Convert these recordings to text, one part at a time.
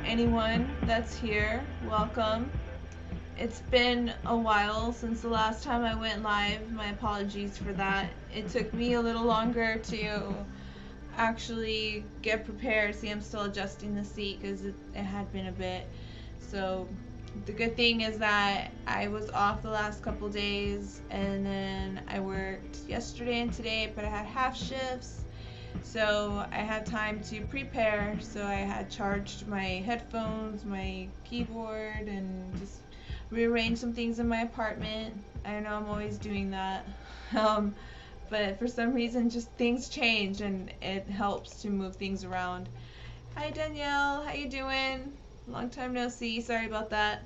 anyone that's here, welcome. It's been a while since the last time I went live. My apologies for that. It took me a little longer to actually get prepared. See, I'm still adjusting the seat because it had been a bit. So the good thing is that I was off the last couple days, and then I worked yesterday and today, but I had half shifts. So I had time to prepare, so I had charged my headphones, my keyboard, and just rearranged some things in my apartment. I know I'm always doing that. Um, but for some reason just things change and it helps to move things around. Hi Danielle, how you doing? Long time no see, sorry about that.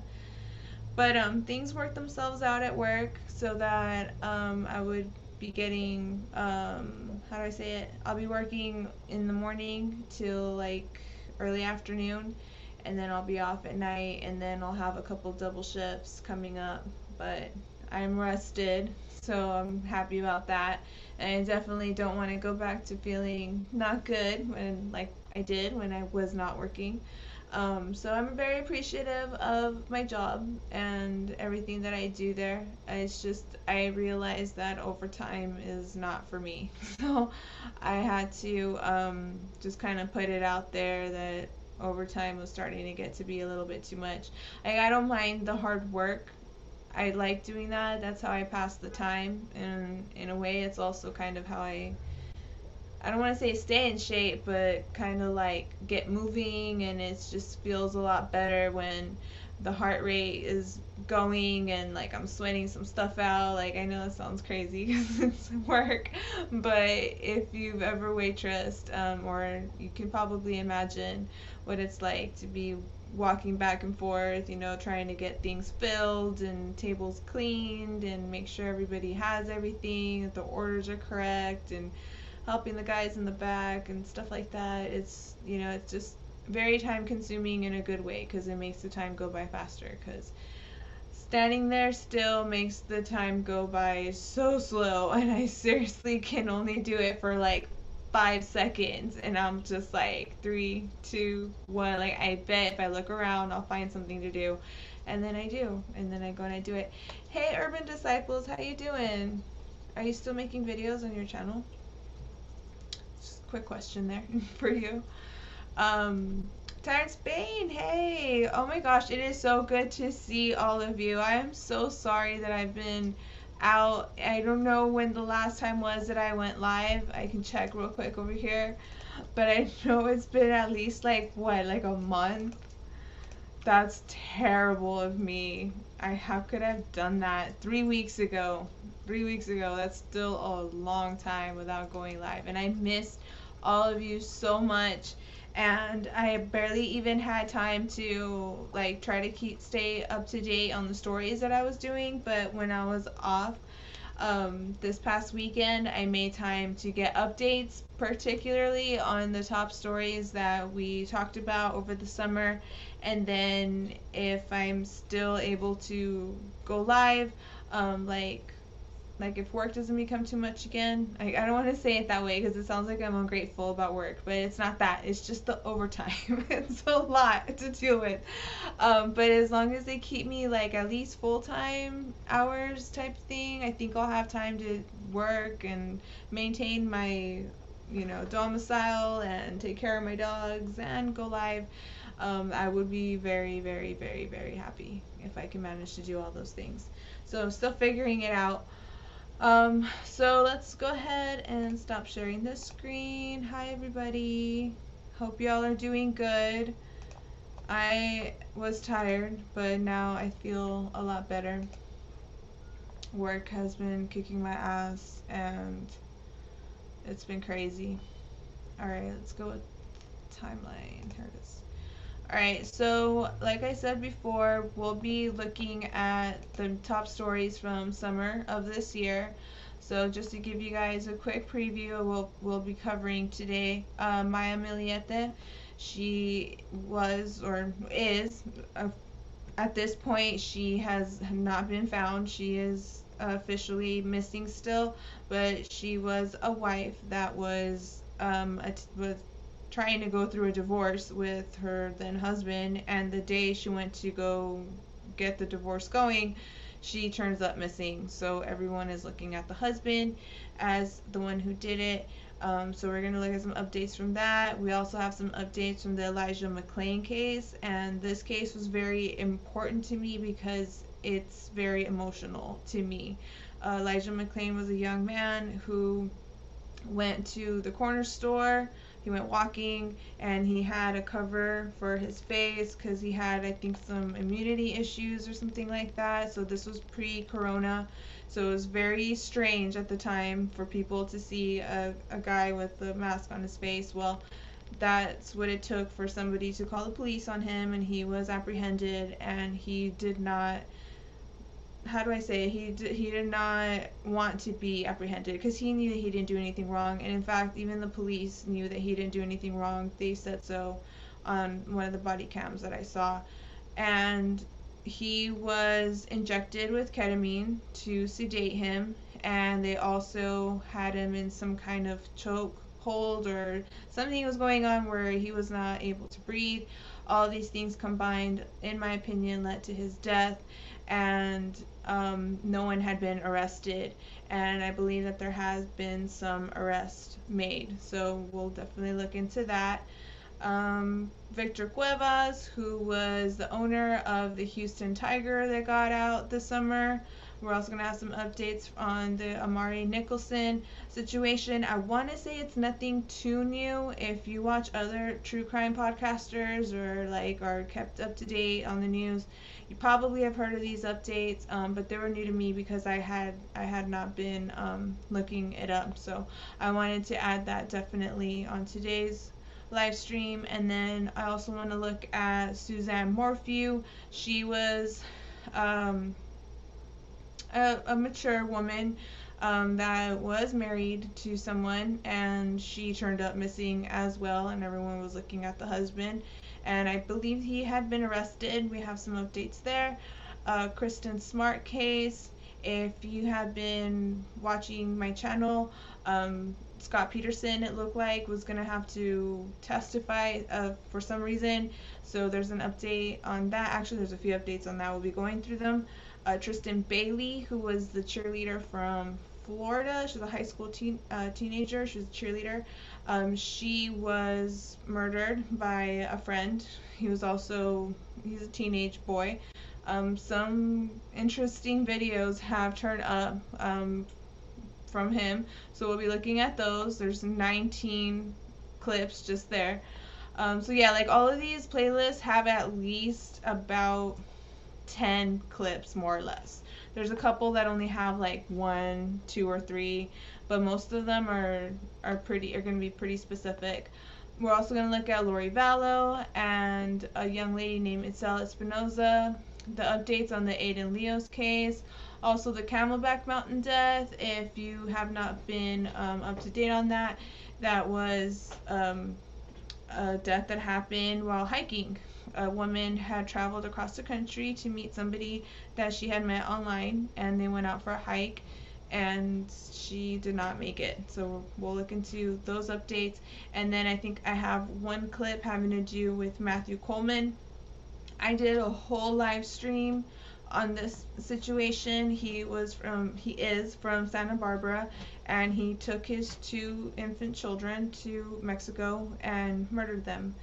But things worked themselves out at work so that I would be getting how do I say it? I'll be working in the morning till like early afternoon, and then I'll be off at night, and then I'll have a couple double shifts coming up. But I'm rested, so I'm happy about that. And I definitely don't want to go back to feeling not good when like I did when I was not working. So I'm very appreciative of my job and everything that I do there. It's just I realized that overtime is not for me. So I had to just kind of put it out there that overtime was starting to get to be a little bit too much. Like, I don't mind the hard work. I like doing that. That's how I pass the time. And in a way, it's also kind of how I don't want to say stay in shape, but kind of like get moving, and it just feels a lot better when the heart rate is going and like I'm sweating some stuff out. Like, I know that sounds crazy because it's work, but if you've ever waitressed, or you can probably imagine what it's like to be walking back and forth, trying to get things filled and tables cleaned and make sure everybody has everything, that the orders are correct, and helping the guys in the back and stuff like that. It's just very time consuming in a good way because it makes the time go by faster, because standing there still makes the time go by so slow, and I seriously can only do it for like 5 seconds, and I'm just like 3, 2, 1. Like, I bet if I look around I'll find something to do, and then I do, and then I go and I do it. Hey Urban Disciples, how you doing? Are you still making videos on your channel? Quick question there for you. Terrence Bain, hey! Oh my gosh, it is so good to see all of you. I am so sorry that I've been out. I don't know when the last time was that I went live. I can check real quick over here. But I know it's been at least like a month? That's terrible of me. How could I have done that 3 weeks ago? 3 weeks ago, that's still a long time without going live. And I missed all of you so much, and I barely even had time to like try to stay up to date on the stories that I was doing. But when I was off this past weekend, I made time to get updates, particularly on the top stories that we talked about over the summer. And then if I'm still able to go live, like if work doesn't become too much again. I don't want to say it that way because it sounds like I'm ungrateful about work, but it's not that. It's just the overtime. It's a lot to deal with. But as long as they keep me like at least full-time hours type thing, I think I'll have time to work and maintain my domicile and take care of my dogs and go live. I would be very, very, very, very happy if I can manage to do all those things. So I'm still figuring it out. So let's go ahead and stop sharing this screen. Hi everybody. Hope y'all are doing good. I was tired, but now I feel a lot better. Work has been kicking my ass and it's been crazy. Alright, let's go with timeline. Here it is. Alright, so like I said before, we'll be looking at the top stories from summer of this year. So just to give you guys a quick preview, we'll be covering today Maya Miliete. She was, or is, at this point, she has not been found. She is officially missing still, but she was a wife that was trying to go through a divorce with her then husband, and the day she went to go get the divorce going, she turns up missing. So everyone is looking at the husband as the one who did it. So we're going to look at some updates from that. We also have some updates from the Elijah McClain case, and this case was very important to me because it's very emotional to me. Elijah McClain was a young man who went to the corner store. He went walking, and he had a cover for his face because he had, I think, some immunity issues or something like that. So this was pre-corona. So it was very strange at the time for people to see a guy with a mask on his face. Well, that's what it took for somebody to call the police on him, and he was apprehended, and he did not, how do I say, he did not want to be apprehended because he knew that he didn't do anything wrong. And in fact, even the police knew that he didn't do anything wrong. They said so on one of the body cams that I saw. And he was injected with ketamine to sedate him, and they also had him in some kind of choke hold or something was going on where he was not able to breathe. All these things combined, in my opinion, led to his death, and no one had been arrested, and I believe that there has been some arrests made, so we'll definitely look into that. Victor Cuevas, who was the owner of the Houston Tiger that got out this summer. We're also going to have some updates on the Amari Nicholson situation. I want to say it's nothing too new. If you watch other true crime podcasters or are kept up to date on the news, you probably have heard of these updates, but they were new to me because I had not been looking it up. So I wanted to add that definitely on today's live stream. And then I also want to look at Suzanne Morphew. She was a mature woman that was married to someone, and she turned up missing as well, and everyone was looking at the husband, and I believe he had been arrested. We have some updates there. Kristen Smart case. If you have been watching my channel, Scott Peterson, it looked like, was going to have to testify for some reason. So there's an update on that. Actually, there's a few updates on that. We'll be going through them. Tristan Bailey, who was the cheerleader from Florida. She was a high school teenager. She was a cheerleader. She was murdered by a friend. He's a teenage boy. Some interesting videos have turned up from him, so we'll be looking at those. There's 19 clips just there. So yeah, all of these playlists have at least about 10 clips, more or less. There's a couple that only have 1, 2, or 3, but most of them are going to be pretty specific. We're also going to look at Lori Vallow and a young lady named Itzel Espinoza, the updates on the Aiden Leos case, also the Camelback Mountain death. If you have not been up to date on that, that was a death that happened while hiking. A woman had traveled across the country to meet somebody that she had met online, and they went out for a hike, and she did not make it. So we'll look into those updates. And then I think I have one clip having to do with Matthew Coleman. I did a whole live stream on this situation. He is from Santa Barbara, and he took his 2 infant children to Mexico and murdered them,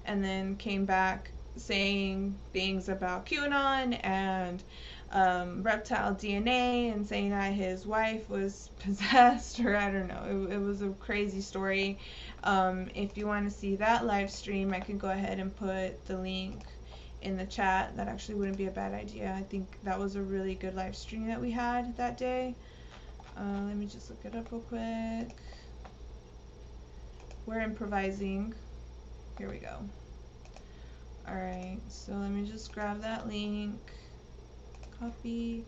and then came back saying things about QAnon and reptile DNA, and saying that his wife was possessed, or I don't know. It was a crazy story. If you want to see that live stream, I can go ahead and put the link in the chat. That actually wouldn't be a bad idea. I think that was a really good live stream that we had that day. Let me just look it up real quick. We're improvising. Here we go. Alright, so let me just grab that link, copy,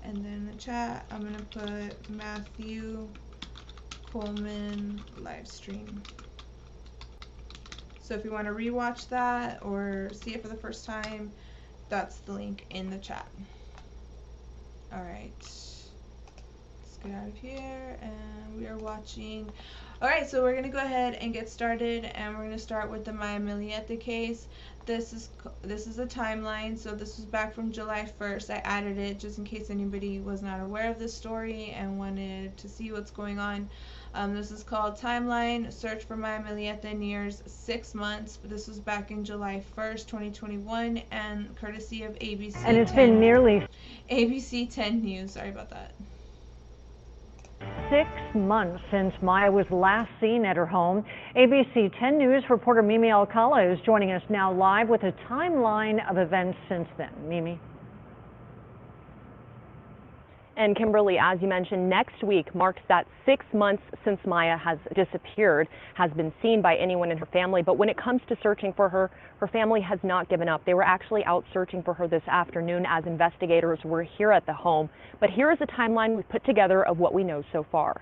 and then in the chat I'm going to put Matthew Coleman live stream. So if you want to rewatch that or see it for the first time, that's the link in the chat. Alright, let's get out of here, and we are watching Alright, so we're going to go ahead and get started, and we're going to start with the Maya Miliete case. This is a timeline, so this was back from July 1st. I added it just in case anybody was not aware of this story and wanted to see what's going on. This is called Timeline, Search for Maya Miliete nears 6 months. This was back in July 1st, 2021, and courtesy of ABC. And it's been nearly ABC 10 News. Sorry about that. 6 months since Maya was last seen at her home. ABC 10 News reporter Mimi Alcala is joining us now live with a timeline of events since then. Mimi. And Kimberly, as you mentioned, next week marks that 6 months since Maya has disappeared, has been seen by anyone in her family. But when it comes to searching for her, her family has not given up. They were actually out searching for her this afternoon as investigators were here at the home. But here is a timeline we've put together of what we know so far.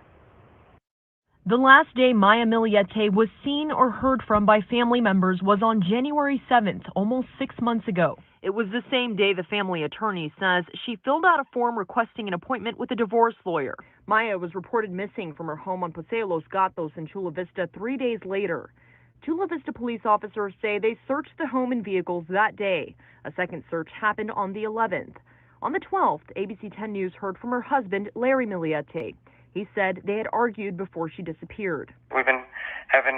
The last day Maya Miliete was seen or heard from by family members was on January 7th, almost 6 months ago. It was the same day the family attorney says she filled out a form requesting an appointment with a divorce lawyer. Maya was reported missing from her home on Paseo Los Gatos in Chula Vista 3 days later. Chula Vista police officers say they searched the home and vehicles that day. A second search happened on the 11th. On the 12th, ABC 10 News heard from her husband, Larry Miliete. He said they had argued before she disappeared. We've been having,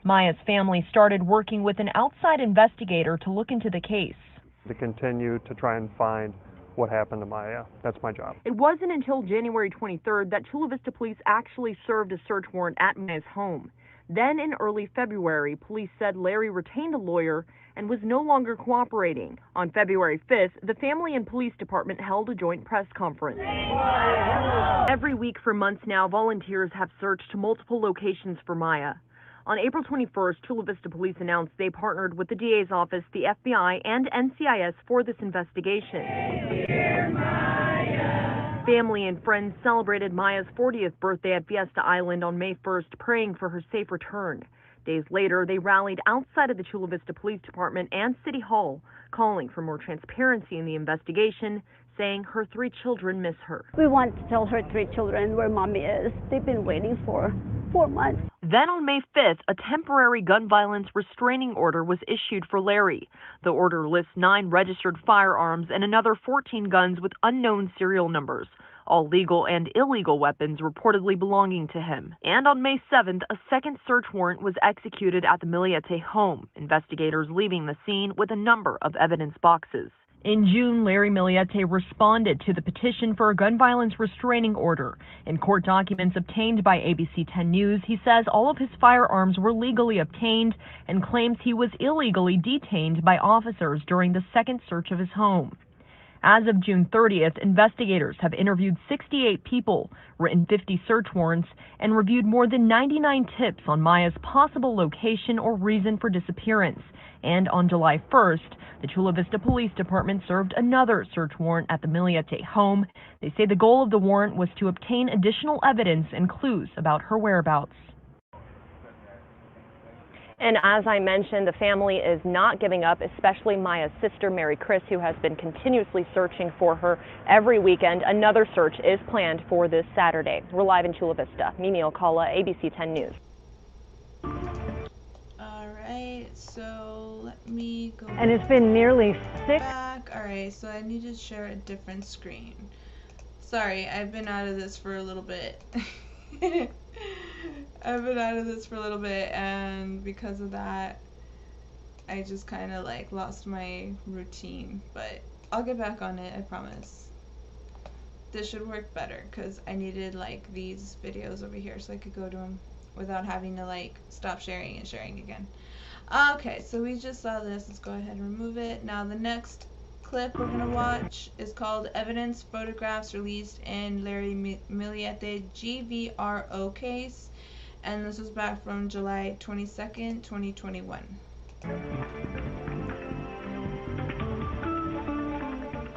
Maya's family started working with an outside investigator to look into the case. To continue to try and find what happened to Maya. That's my job. It wasn't until January 23rd that Chula Vista police actually served a search warrant at Maya's home. Then in early February, police said Larry retained a lawyer and was no longer cooperating. On February 5th, the family and police department held a joint press conference. Every week for months now, volunteers have searched multiple locations for Maya. On April 21st, Chula Vista police announced they partnered with the DA's office, the FBI, and NCIS for this investigation. Family and friends celebrated Maya's 40th birthday at Fiesta Island on May 1st, praying for her safe return. Days later, they rallied outside of the Chula Vista Police Department and City Hall, calling for more transparency in the investigation, saying her 3 children miss her. We want to tell her 3 children where mommy is. They've been waiting for 4 months. Then on May 5th, a temporary gun violence restraining order was issued for Larry. The order lists 9 registered firearms and another 14 guns with unknown serial numbers, all legal and illegal weapons reportedly belonging to him. And on May 7th, a second search warrant was executed at the Miliete home, investigators leaving the scene with a number of evidence boxes. In June, Larry Miliete responded to the petition for a gun violence restraining order. In court documents obtained by ABC 10 News, he says all of his firearms were legally obtained and claims he was illegally detained by officers during the second search of his home. As of June 30th, investigators have interviewed 68 people, written 50 search warrants, and reviewed more than 99 tips on Maya's possible location or reason for disappearance. And on July 1st, the Chula Vista Police Department served another search warrant at the Miliete home. They say the goal of the warrant was to obtain additional evidence and clues about her whereabouts. And as I mentioned, the family is not giving up, especially Maya's sister, Mary Chris, who has been continuously searching for her every weekend. Another search is planned for this Saturday. We're live in Chula Vista. Mimi Alcala, ABC 10 News. Alright, so let me go And it's been nearly 6. back. Alright, so I need to share a different screen. Sorry, I've been out of this for a little bit. I've been out of this for a little bit, and because of that, I just kind of like lost my routine, but I'll get back on it, I promise. This should work better, because I needed like these videos over here so I could go to them without having to like stop sharing and sharing again. Okay, so we just saw this. Let's go ahead and remove it. Now the next clip we're gonna watch is called Evidence Photographs Released in Larry Miliete GVRO Case, and this was back from July 22nd, 2021.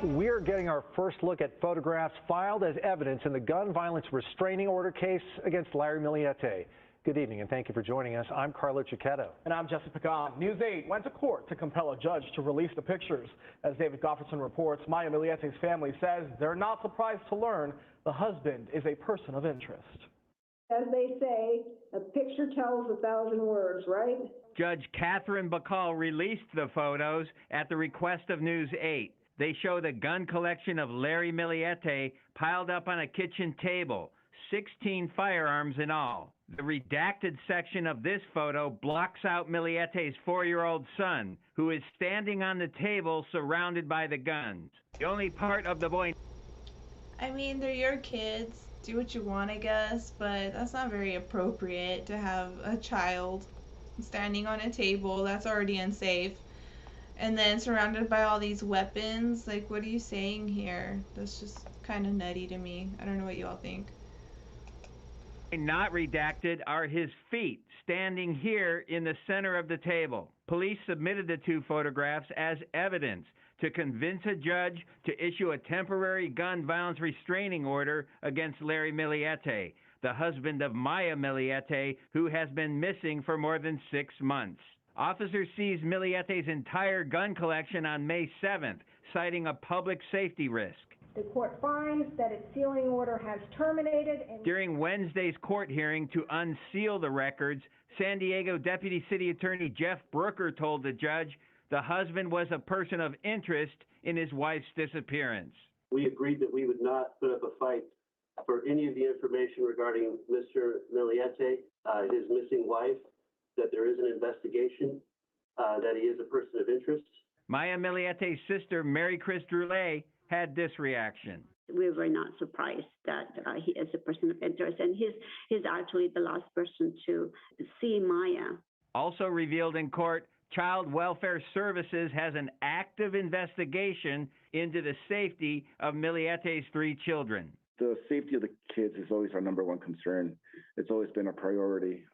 We're getting our first look at photographs filed as evidence in the gun violence restraining order case against Larry Miliete. Good evening, and thank you for joining us. I'm Carlo Cicchetto. And I'm Jesse Pagan. News 8 went to court to compel a judge to release the pictures. As David Gofferson reports, Maya Miliete's family says they're not surprised to learn the husband is a person of interest. As they say, a picture tells 1,000 words, right? Judge Catherine Bacall released the photos at the request of News 8. They show the gun collection of Larry Miliete piled up on a kitchen table, 16 firearms in all. The redacted section of this photo blocks out Miliete's 4-year-old son, who is standing on the table surrounded by the guns. The only part of the boy... I mean, they're your kids. Do what you want, I guess, but that's not very appropriate to have a child standing on a table that's already unsafe and then surrounded by all these weapons. Like, what are you saying here? That's just kind of nutty to me. I don't know what you all think. Not redacted are his feet, standing here in the center of the table. Police submitted the 2 photographs as evidence to convince a judge to issue a temporary gun violence restraining order against Larry Miliete, the husband of Maya Miliete, who has been missing for more than 6 months. Officers seized Miliete's entire gun collection on May 7th, citing a public safety risk. The court finds that its sealing order has terminated. During Wednesday's court hearing to unseal the records, San Diego Deputy City Attorney Jeff Brooker told the judge the husband was a person of interest in his wife's disappearance. We agreed that we would not put up a fight for any of the information regarding Mr. Miliete, his missing wife, that there is an investigation, that he is a person of interest. Maya Miliete's sister, Mary Chris Droulet, had this reaction. We were not surprised that he is a person of interest, and he's actually the last person to see Maya. Also revealed in court, Child Welfare Services has an active investigation into the safety of Miliete's 3 children. The safety of the kids is always our #1 concern. It's always been a priority.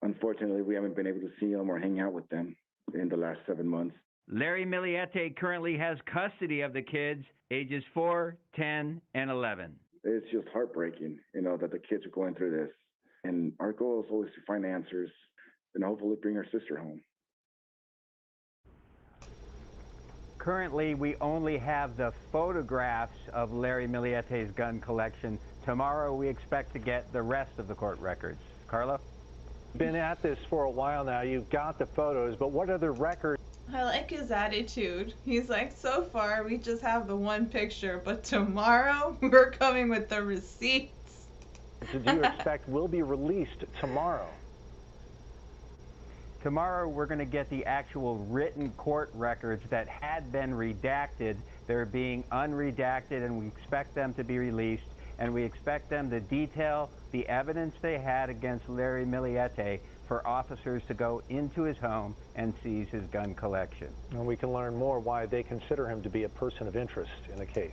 Unfortunately, we haven't been able to see them or hang out with them in the last 7 months. Larry Miliete currently has custody of the kids, ages 4, 10, and 11. It's just heartbreaking, that the kids are going through this. And our goal is always to find answers and hopefully bring our sister home. Currently, we only have the photographs of Larry Miliete's gun collection. Tomorrow, we expect to get the rest of the court records. Carla? Been at this for a while now. You've got the photos, but what other records? I like his attitude. He's like, so far we just have the 1 picture, but tomorrow we're coming with the receipts. Do you expect will be released tomorrow? Tomorrow we're going to get the actual written court records that had been redacted. They're being unredacted, and we expect them to be released, and we expect them to detail the evidence they had against Larry Miliete for officers to go into his home and seize his gun collection. And we can learn more why they consider him to be a person of interest in the case.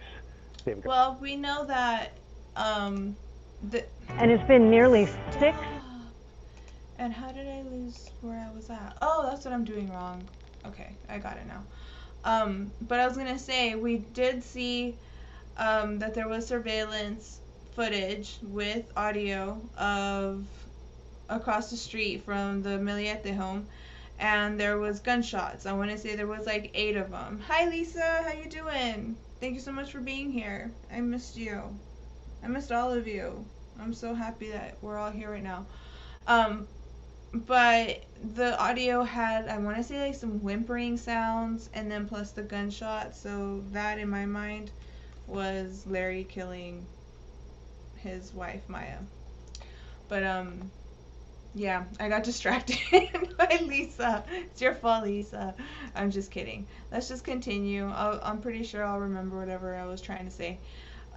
Well, we know that and it's been nearly 6. And how did I lose where I was at? Oh, that's what I'm doing wrong. Okay, I got it now. But I was gonna say, we did see that there was surveillance footage with audio of across the street from the Miliete home, and there was gunshots. I want to say there was like 8 of them. Hi Lisa, how you doing? Thank you so much for being here. I missed you. I missed all of you. I'm so happy that we're all here right now. But the audio had, I want to say, like some whimpering sounds, and then plus the gunshot. So that, in my mind, was Larry killing his wife Maya. But yeah, I got distracted by Lisa. It's your fault, Lisa. I'm just kidding. Let's just continue. I'm pretty sure I'll remember whatever I was trying to say.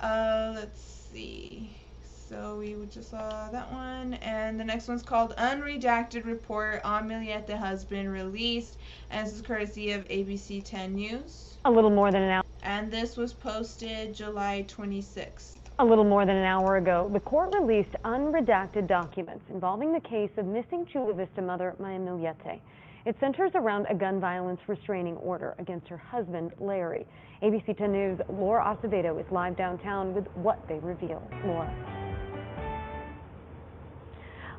Let's see. So we just saw that one, and the next one's called Unredacted Report on Miliete Husband Released, and this is courtesy of ABC 10 News. A little more than an hour. And this was posted July 26th. A little more than an hour ago, the court released unredacted documents involving the case of missing Chula Vista mother Maya Miliete. It centers around a gun violence restraining order against her husband, Larry. ABC 10 News' Laura Acevedo is live downtown with what they reveal. Laura.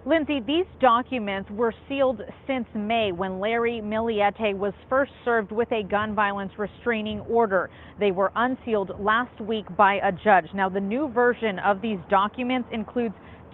Lindsay, these documents were sealed since May when Larry Miliete was first served with a gun violence restraining order. They were unsealed last week by a judge. Now, the new version of these documents includes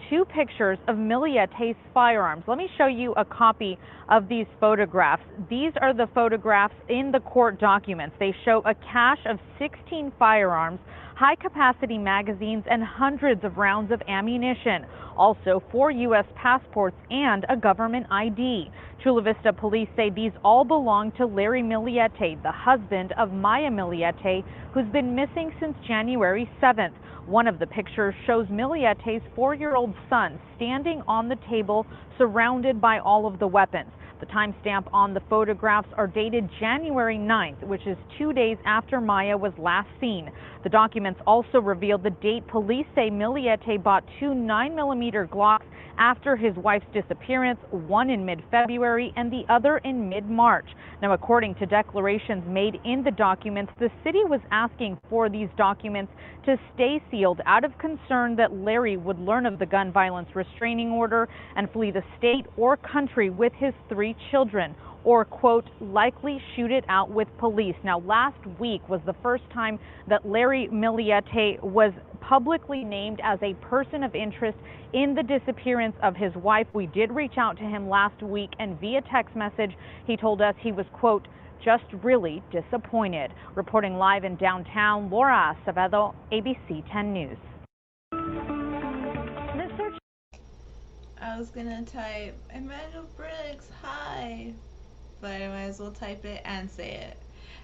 2 pictures of Milliete's firearms. Let me show you a copy of these photographs. These are the photographs in the court documents. They show a cache of 16 firearms, high-capacity magazines, and hundreds of rounds of ammunition. Also, 4 U.S. passports and a government ID. Chula Vista police say these all belong to Larry Milliete, the husband of Maya Milliete, who's been missing since January 7th. One of the pictures shows Milliete's 4-year-old son standing on the table, surrounded by all of the weapons. The timestamp on the photographs are dated January 9th, which is 2 days after Maya was last seen. The documents also reveal the date police say Milliete bought 2 9mm Glocks after his wife's disappearance, one in mid-February and the other in mid-March. Now, according to declarations made in the documents, the city was asking for these documents to stay sealed out of concern that Larry would learn of the gun violence restraining order and flee the state or country with his 3 children, or, quote, likely shoot it out with police. Now, last week was the first time that Larry Milliete was publicly named as a person of interest in the disappearance of his wife. We did reach out to him last week, and via text message, he told us he was, quote, just really disappointed. Reporting live in downtown, Laura Acevedo, ABC 10 News. I was gonna type Emmanuel Briggs, hi, but I might as well type it and say it.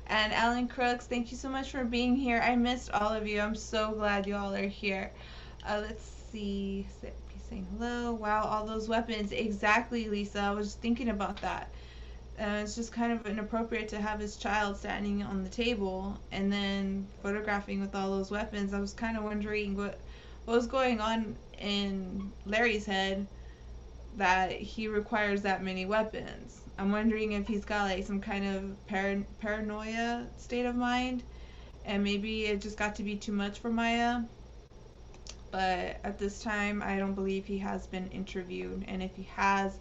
And Alan Crooks, thank you so much for being here. I missed all of you. I'm so glad you all are here. Let's see. Saying hello. Wow, all those weapons. Exactly, Lisa. I was thinking about that. It's just kind of inappropriate to have his child standing on the table and then photographing with all those weapons. I was kind of wondering what was going on in Larry's head that he requires that many weapons. I'm wondering if he's got like some kind of paranoia state of mind, and maybe it just got to be too much for Maya. But at this time, I don't believe he has been interviewed, and if he has,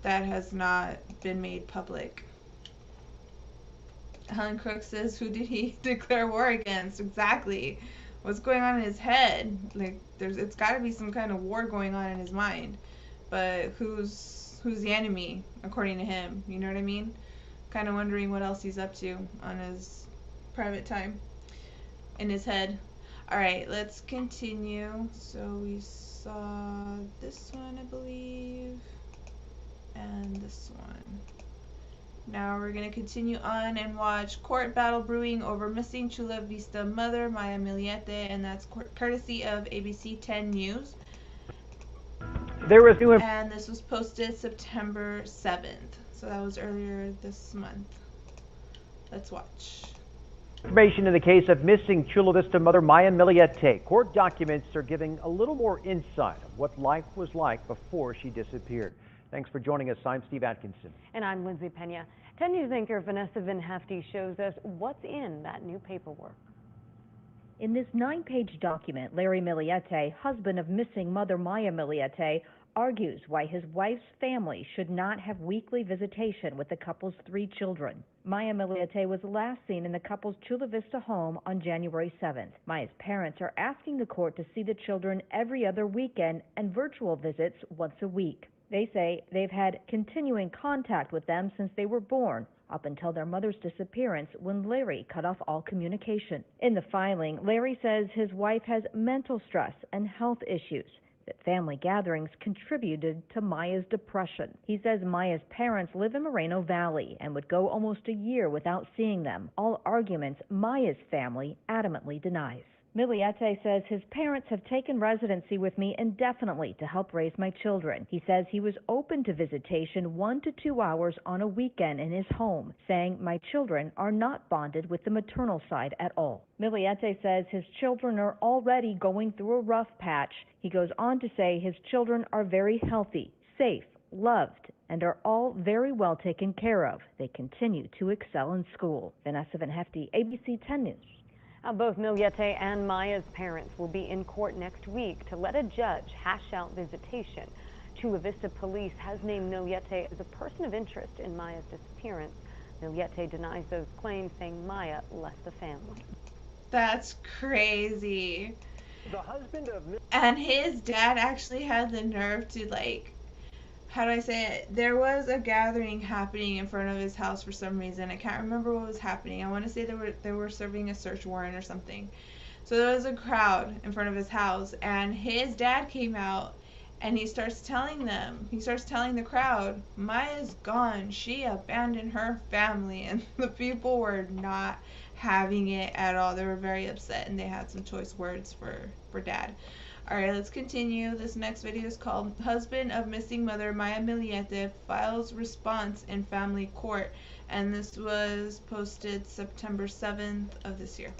that has not been made public. Helen Crook says, who did he declare war against? Exactly. What's going on in his head? Like, it's got to be some kind of war going on in his mind. But who's the enemy, according to him? You know what I mean? Kind of wondering what else he's up to on his private time in his head. Alright, let's continue. So we saw this one, I believe, and this one. Now we're going to continue on and watch Court Battle Brewing over Missing Chula Vista Mother Maya Milliete, and that's courtesy of ABC 10 News. And this was posted September 7th, so that was earlier this month. Let's watch. Information in the case of missing Chula Vista mother Maya Milliete. Court documents are giving a little more insight of what life was like before she disappeared. Thanks for joining us. I'm Steve Atkinson. And I'm Lindsay Pena. 10 News anchor Vanessa Van Hefty shows us what's in that new paperwork. In this 9-page document, Larry Milliete, husband of missing mother Maya Milliete, argues why his wife's family should not have weekly visitation with the couple's 3 children. Maya Milliete was last seen in the couple's Chula Vista home on January 7th. Maya's parents are asking the court to see the children every other weekend and virtual visits once a week. They say they've had continuing contact with them since they were born, up until their mother's disappearance when Larry cut off all communication. In the filing, Larry says his wife has mental stress and health issues, that family gatherings contributed to Maya's depression. He says Maya's parents live in Moreno Valley and would go almost a year without seeing them, all arguments Maya's family adamantly denies. Milliete says his parents have taken residency with me indefinitely to help raise my children. He says he was open to visitation 1 to 2 hours on a weekend in his home, saying my children are not bonded with the maternal side at all. Milliete says his children are already going through a rough patch. He goes on to say his children are very healthy, safe, loved, and are all very well taken care of. They continue to excel in school. Vanessa Van Hefty, ABC 10 News. Both Milliete and Maya's parents will be in court next week to let a judge hash out visitation. Chula Vista police has named Milliete as a person of interest in Maya's disappearance. Milliete denies those claims, saying Maya left the family. That's crazy. The husband of and his dad actually had the nerve to, like, how do I say it? There was a gathering happening in front of his house for some reason. I can't remember what was happening. I want to say they were serving a search warrant or something. So there was a crowd in front of his house, and his dad came out, and he starts telling the crowd, Maya's gone. She abandoned her family, and the people were not having it at all. They were very upset, and they had some choice words for dad. Alright, let's continue. This next video is called Husband of Missing Mother Maya Miliete Files Response in Family Court, and this was posted September 7th of this year.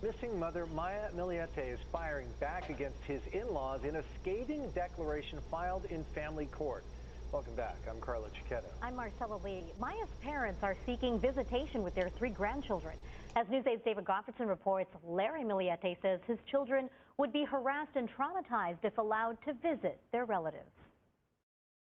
Missing mother Maya Miliete is firing back against his in-laws in a scathing declaration filed in family court. Welcome back. I'm Carla Chiquetta. I'm Marcella Lee. Maya's parents are seeking visitation with their 3 grandchildren. As News 8's David Gofferson reports, Larry Miliete says his children would be harassed and traumatized if allowed to visit their relatives.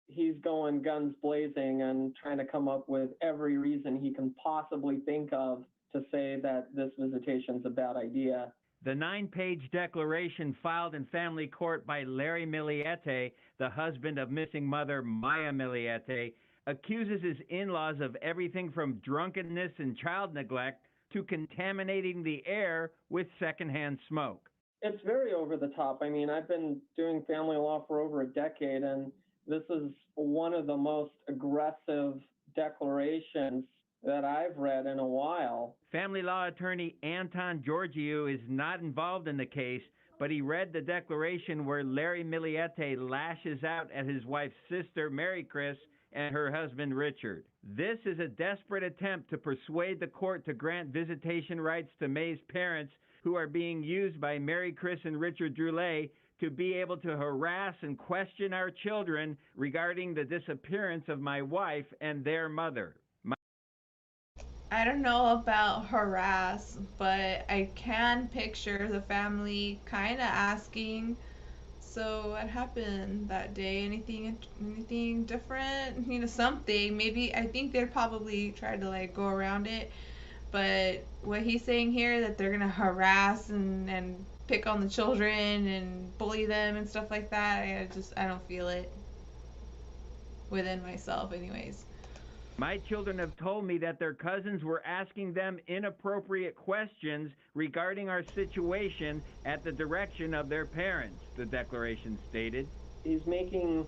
He's going guns blazing and trying to come up with every reason he can possibly think of to say that this visitation's a bad idea. The 9-page declaration filed in family court by Larry Miliete, the husband of missing mother Maya Miliete, accuses his in-laws of everything from drunkenness and child neglect to contaminating the air with secondhand smoke. It's very over the top. I mean, I've been doing family law for over a decade, and this is one of the most aggressive declarations that I've read in a while. Family law attorney Anton Georgiou is not involved in the case, but he read the declaration where Larry Miliete lashes out at his wife's sister, Mary Chris, and her husband, Richard. This is a desperate attempt to persuade the court to grant visitation rights to May's parents, who are being used by Mary Chris and Richard Droulet to be able to harass and question our children regarding the disappearance of my wife and their mother. I don't know about harass, but I can picture the family kind of asking, so what happened that day? Anything different? You know, something. Maybe, I think they'd probably try to, like, go around it. But what he's saying here, that they're going to harass and pick on the children and bully them and stuff like that, I don't feel it within myself anyways. My children have told me that their cousins were asking them inappropriate questions regarding our situation at the direction of their parents, the declaration stated. He's making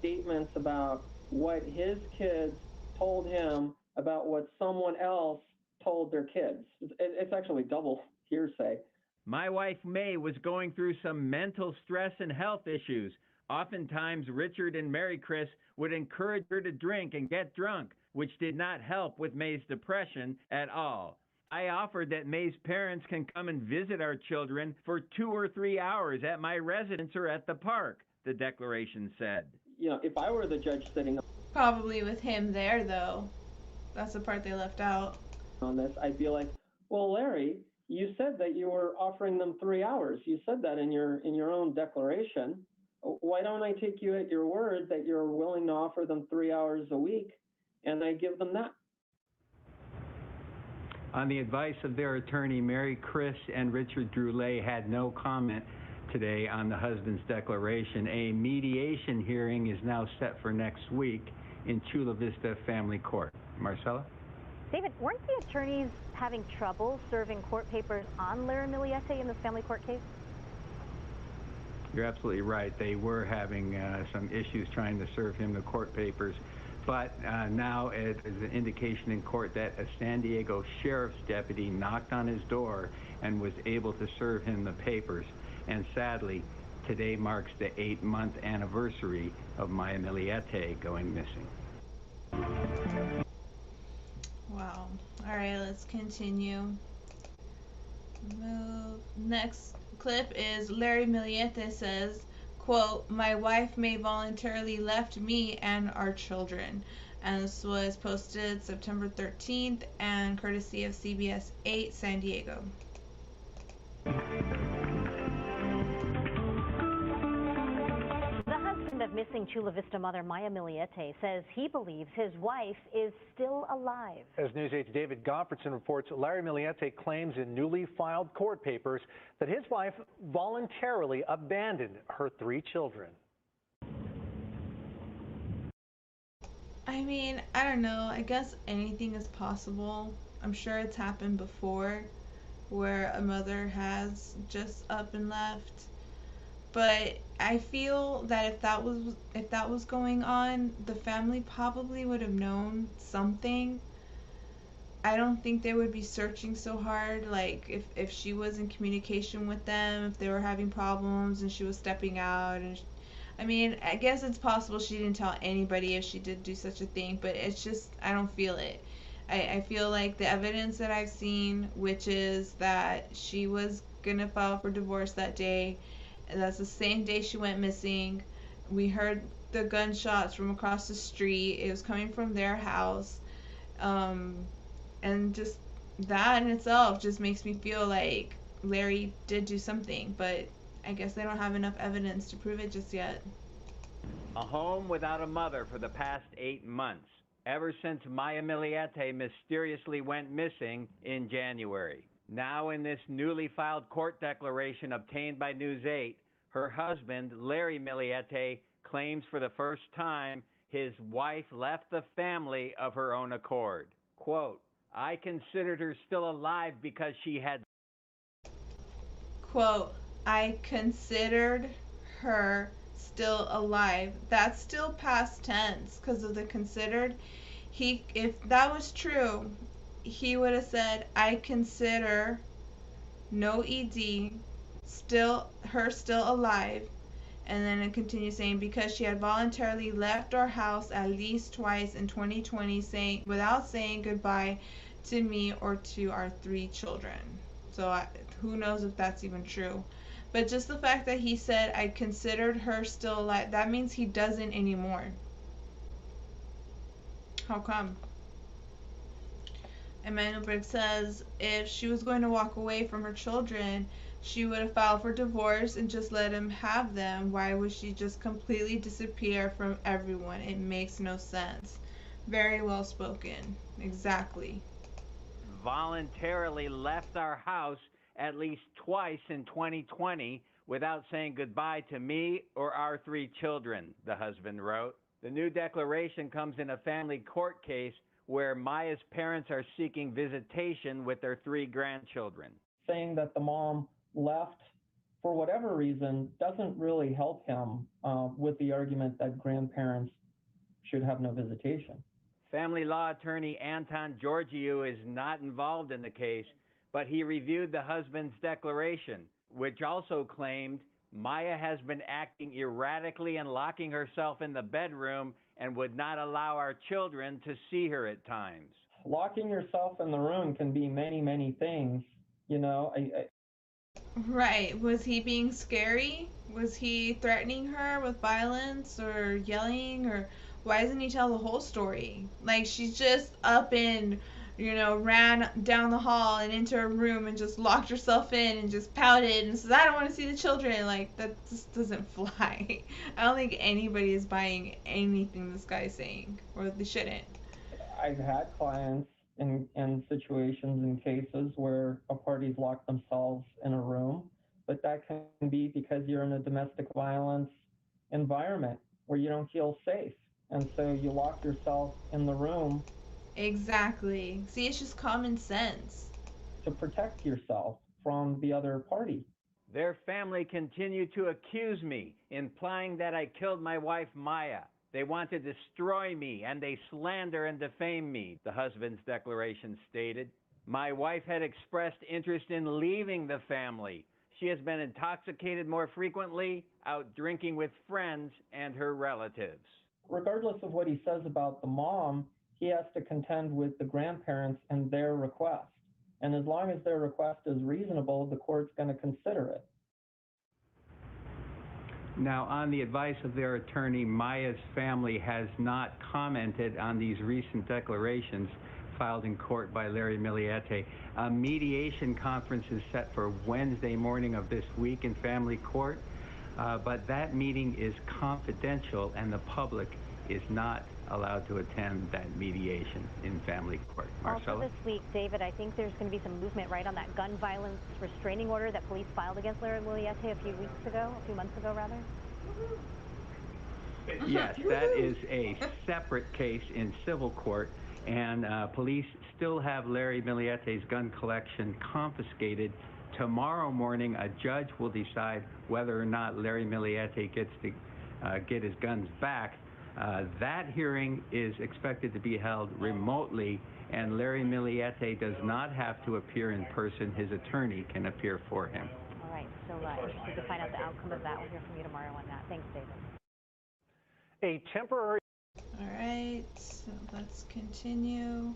statements about what his kids told him about what someone else told their kids. It's actually double hearsay. My wife May was going through some mental stress and health issues. Oftentimes, Richard and Mary Chris would encourage her to drink and get drunk, which did not help with May's depression at all. I offered that May's parents can come and visit our children for 2 or 3 hours at my residence or at the park, the declaration said. You know, if I were the judge sitting Probably with him there, though. That's the part they left out. On this, I'd be like, well, Larry, you said that you were offering them 3 hours. You said that in your own declaration. Why don't I take you at your word that you're willing to offer them 3 hours a week, and I give them that? On the advice of their attorney, Mary Chris and Richard Droulet had no comment today on the husband's declaration. A mediation hearing is now set for next week in Chula Vista Family Court. Marcella? David, weren't the attorneys having trouble serving court papers on Larry Miliete in this family court case? You're absolutely right. They were having some issues trying to serve him the court papers. But now it is an indication in court that a San Diego sheriff's deputy knocked on his door and was able to serve him the papers. And sadly, today marks the 8-month anniversary of Maya Miliete going missing. Wow. All right, let's continue. Next clip is Larry Miliete says, quote, my wife May voluntarily left me and our children. And this was posted September 13th and courtesy of CBS 8 San Diego. The husband of of missing Chula Vista mother Maya Miliete says he believes his wife is still alive. As News 8's David Goffredson reports, Larry Miliete claims in newly filed court papers that his wife voluntarily abandoned her 3 children. I mean, I don't know. I guess anything is possible. I'm sure it's happened before where a mother has just up and left. But I feel that if that was going on, the family probably would have known something. I don't think they would be searching so hard. Like if she was in communication with them, if they were having problems and she was stepping out, and I mean, I guess it's possible she didn't tell anybody if she did do such a thing, but it's just, I don't feel it. I feel like the evidence that I've seen, which is that she was gonna file for divorce that day, and that's the same day she went missing. We heard the gunshots from across the street. It was coming from their house. And just that in itself just makes me feel like Larry did do something, but I guess they don't have enough evidence to prove it just yet. A home without a mother for the past 8 months, ever since Maya Miliete mysteriously went missing in January. Now in this newly filed court declaration obtained by News 8, her husband, Larry Miliete, claims for the first time his wife left the family of her own accord. Quote, "I considered her still alive because she had..." Quote, "I considered her still alive." That's still past tense because of the considered. If that was true, he would have said, "I consider," no ED, still alive. And then it continues saying, because she had voluntarily left our house at least twice in 2020 without saying goodbye to me or to our 3 children. So who knows if that's even true. But just the fact that he said, "I considered her still alive," that means he doesn't anymore. How come? Emmanuel Briggs says, if she was going to walk away from her children, she would have filed for divorce and just let him have them. Why would she just completely disappear from everyone? It makes no sense. Very well spoken. Exactly. Voluntarily left our house at least twice in 2020 without saying goodbye to me or our 3 children, the husband wrote. The new declaration comes in a family court case where Maya's parents are seeking visitation with their 3 grandchildren. Saying that the mom left for whatever reason doesn't really help him with the argument that grandparents should have no visitation. Family law attorney Anton Georgiou is not involved in the case, but he reviewed the husband's declaration, which also claimed Maya has been acting erratically and locking herself in the bedroom and would not allow our children to see her at times. Locking yourself in the room can be many, many things. You know, Right. Was he being scary? Was he threatening her with violence or yelling? Or why doesn't he tell the whole story? Like, she's just up and, ran down the hall and into her room and just locked herself in and just pouted and says, "I don't want to see the children." Like, that just doesn't fly. I don't think anybody is buying anything this guy's saying, or they shouldn't. I've had clients in situations and cases where a party's locked themselves in a room, but that can be because you're in a domestic violence environment where you don't feel safe, and so you lock yourself in the room. Exactly. See, it's just common sense. To protect yourself from the other party. Their family continued to accuse me, implying that I killed my wife Maya. They want to destroy me, and they slander and defame me, the husband's declaration stated. My wife had expressed interest in leaving the family. She has been intoxicated more frequently, out drinking with friends and her relatives. Regardless of what he says about the mom, he has to contend with the grandparents and their request. And as long as their request is reasonable, the court's going to consider it. Now, on the advice of their attorney, Maya's family has not commented on these recent declarations filed in court by Larry Miliete. A mediation conference is set for Wednesday morning of this week in family court. but that meeting is confidential and the public is not allowed to attend that mediation in family court. Marcella? Also this week, David, I think there's going to be some movement, right, on that gun violence restraining order that police filed against Larry Miliete a few months ago, rather? Yes, that is a separate case in civil court, and police still have Larry Miliete's gun collection confiscated. Tomorrow morning, a judge will decide whether or not Larry Miliete gets to get his guns back. That hearing is expected to be held remotely, and Larry Miliete does not have to appear in person. His attorney can appear for him. All right, so interested to find out the outcome of that. We'll hear from you tomorrow on that. Thanks, David. A temporary... All right, so let's continue.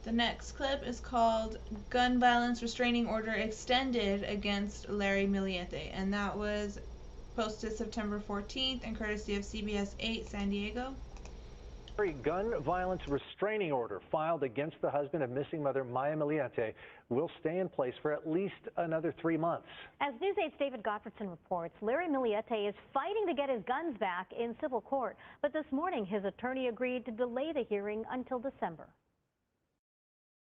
The next clip is called Gun Violence Restraining Order Extended Against Larry Miliete, and that was posted September 14th and courtesy of CBS 8 San Diego. A gun violence restraining order filed against the husband of missing mother Maya Miliete will stay in place for at least another 3 months. As News 8's David Gottfredson reports, Larry Miliete is fighting to get his guns back in civil court, but this morning his attorney agreed to delay the hearing until December.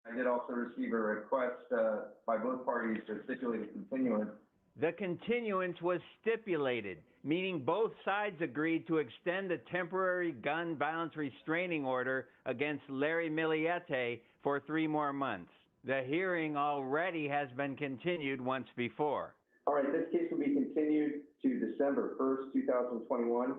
I did also receive a request by both parties to stipulate a continuance. The continuance was stipulated, meaning both sides agreed to extend the temporary gun violence restraining order against Larry Miliete for 3 more months. The hearing already has been continued once before. All right, this case will be continued to December 1st, 2021.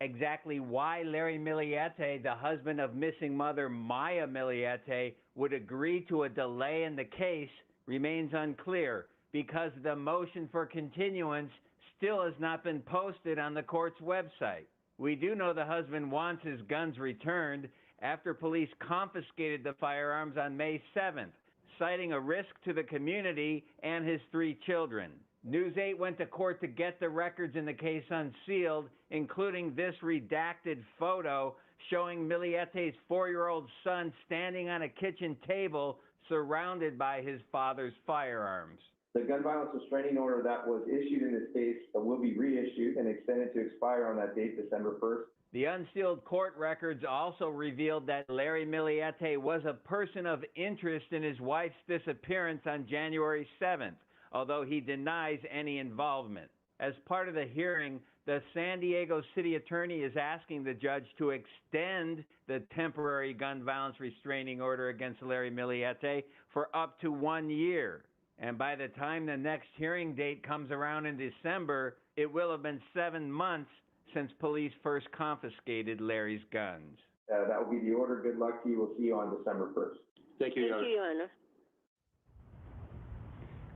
Exactly why Larry Miliete, the husband of missing mother Maya Miliete, would agree to a delay in the case remains unclear, because the motion for continuance still has not been posted on the court's website. We do know the husband wants his guns returned after police confiscated the firearms on May 7th, citing a risk to the community and his 3 children. News 8 went to court to get the records in the case unsealed, including this redacted photo showing Miliete's 4-year-old son standing on a kitchen table surrounded by his father's firearms. The gun violence restraining order that was issued in this case will be reissued and extended to expire on that date, December 1st. The unsealed court records also revealed that Larry Miliete was a person of interest in his wife's disappearance on January 7th, although he denies any involvement. As part of the hearing, the San Diego City Attorney is asking the judge to extend the temporary gun violence restraining order against Larry Miliete for up to 1 year. And by the time the next hearing date comes around in December, it will have been 7 months since police first confiscated Larry's guns. That will be the order. Good luck to you. We'll see you on December 1st. Thank you, Your Honor.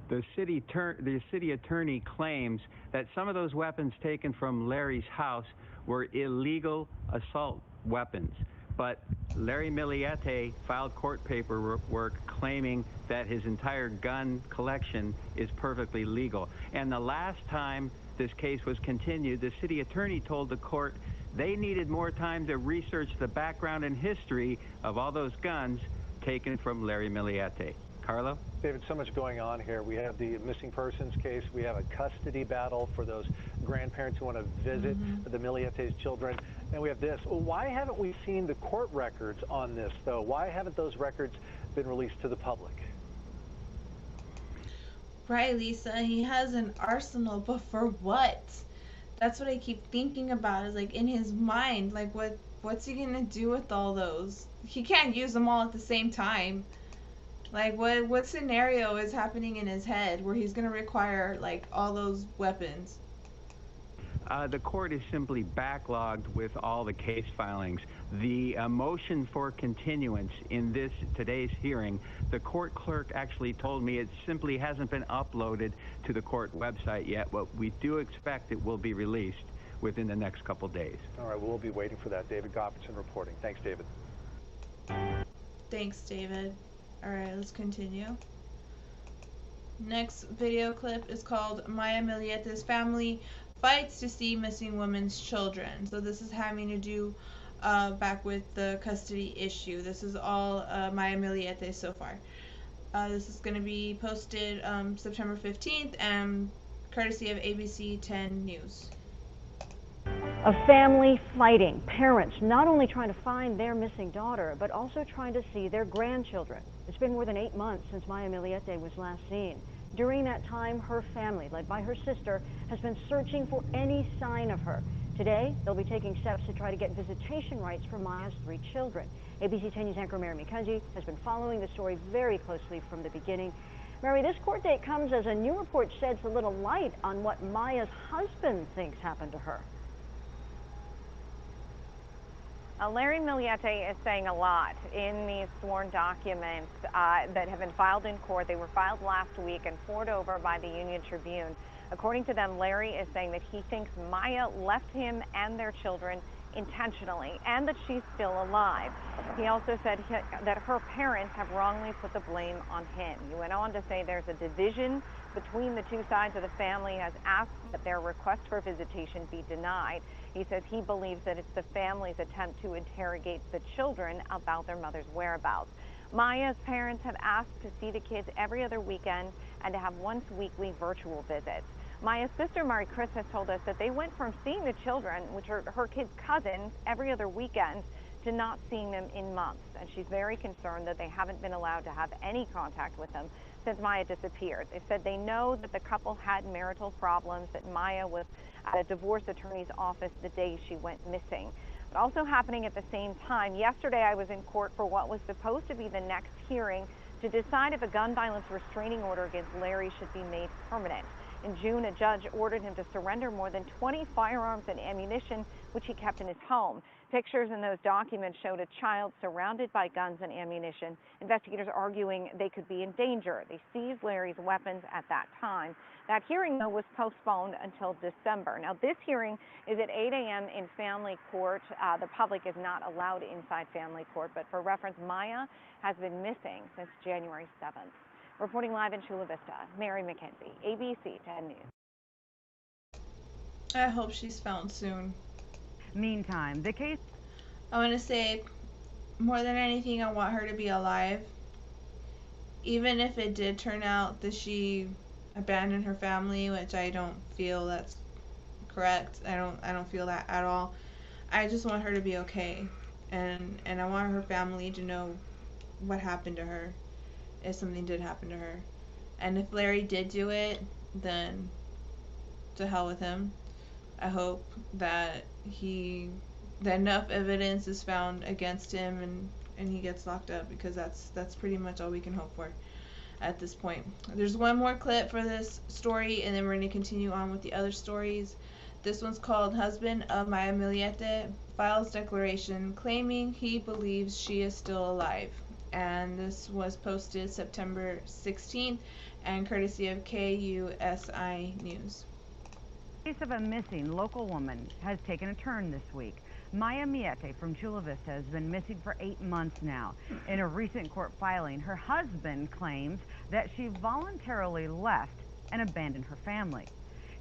The city attorney claims that some of those weapons taken from Larry's house were illegal assault weapons. But Larry Miliete filed court paperwork claiming that his entire gun collection is perfectly legal. And the last time this case was continued, the city attorney told the court they needed more time to research the background and history of all those guns taken from Larry Miliete. Carlo? David, so much going on here. We have the missing persons case. We have a custody battle for those grandparents who want to visit the Miliete's children. And we have this. Why haven't we seen the court records on this, though? Why haven't those records been released to the public? Right, Lisa. He has an arsenal, but for what? That's what I keep thinking about, is like in his mind, like what's he gonna do with all those? He can't use them all at the same time. Like, what scenario is happening in his head where he's going to require, like, all those weapons? The court is simply backlogged with all the case filings. The motion for continuance in today's hearing, the court clerk actually told me it simply hasn't been uploaded to the court website yet, but we do expect it will be released within the next couple days. All right, we'll be waiting for that. David Gottfredson reporting. Thanks, David. Thanks, David. Alright, let's continue. Next video clip is called Maya Miliete's family fights to see missing women's children. So this is having to do back with the custody issue. This is all Maya Miliete so far. This is going to be posted September 15th and courtesy of ABC 10 News. A family fighting, parents not only trying to find their missing daughter, but also trying to see their grandchildren. It's been more than 8 months since Maya Miliete was last seen. During that time, her family, led by her sister, has been searching for any sign of her. Today, they'll be taking steps to try to get visitation rights for Maya's 3 children. ABC 10 News anchor Mary McKenzie has been following the story very closely from the beginning. Mary, this court date comes as a new report sheds a little light on what Maya's husband thinks happened to her. Larry Miliete is saying a lot in these sworn documents that have been filed in court. They were filed last week and poured over by the Union Tribune. According to them, Larry is saying that he thinks Maya left him and their children intentionally and that she's still alive. He also said that her parents have wrongly put the blame on him. He went on to say there's a division between the two sides of the family, has asked that their request for visitation be denied. He says he believes that it's the family's attempt to interrogate the children about their mother's whereabouts. Maya's parents have asked to see the kids every other weekend and to have once-weekly virtual visits. Maya's sister, Mary Chris, has told us that they went from seeing the children, which are her kids' cousins, every other weekend, to not seeing them in months. And she's very concerned that they haven't been allowed to have any contact with them since Maya disappeared. They said they know that the couple had marital problems, that Maya was at a divorce attorney's office the day she went missing. But also happening at the same time, yesterday I was in court for what was supposed to be the next hearing to decide if a gun violence restraining order against Larry should be made permanent. In June, a judge ordered him to surrender more than 20 firearms and ammunition, which he kept in his home. Pictures in those documents showed a child surrounded by guns and ammunition. Investigators arguing they could be in danger. They seized Larry's weapons at that time. That hearing, though, was postponed until December. Now, this hearing is at 8 a.m. in family court. The public is not allowed inside family court, but for reference, Maya has been missing since January 7th. Reporting live in Chula Vista, Mary McKenzie, ABC 10 News. I hope she's found soon. Meantime, the case... I want to say, more than anything, I want her to be alive. Even if it did turn out that she abandoned her family, which I don't feel that's correct. I don't feel that at all. I just want her to be okay. And I want her family to know what happened to her, if something did happen to her. And if Larry did do it, then to hell with him. I hope that enough evidence is found against him and he gets locked up, because that's pretty much all we can hope for at this point. There's one more clip for this story, and then we're going to continue on with the other stories. This one's called Husband of Maya Miliete Files Declaration Claiming He Believes She Is Still Alive. And this was posted September 16th and courtesy of KUSI News. The case of a missing local woman has taken a turn this week. Maya Miliete from Chula Vista has been missing for 8 months now. In a recent court filing, her husband claims that she voluntarily left and abandoned her family.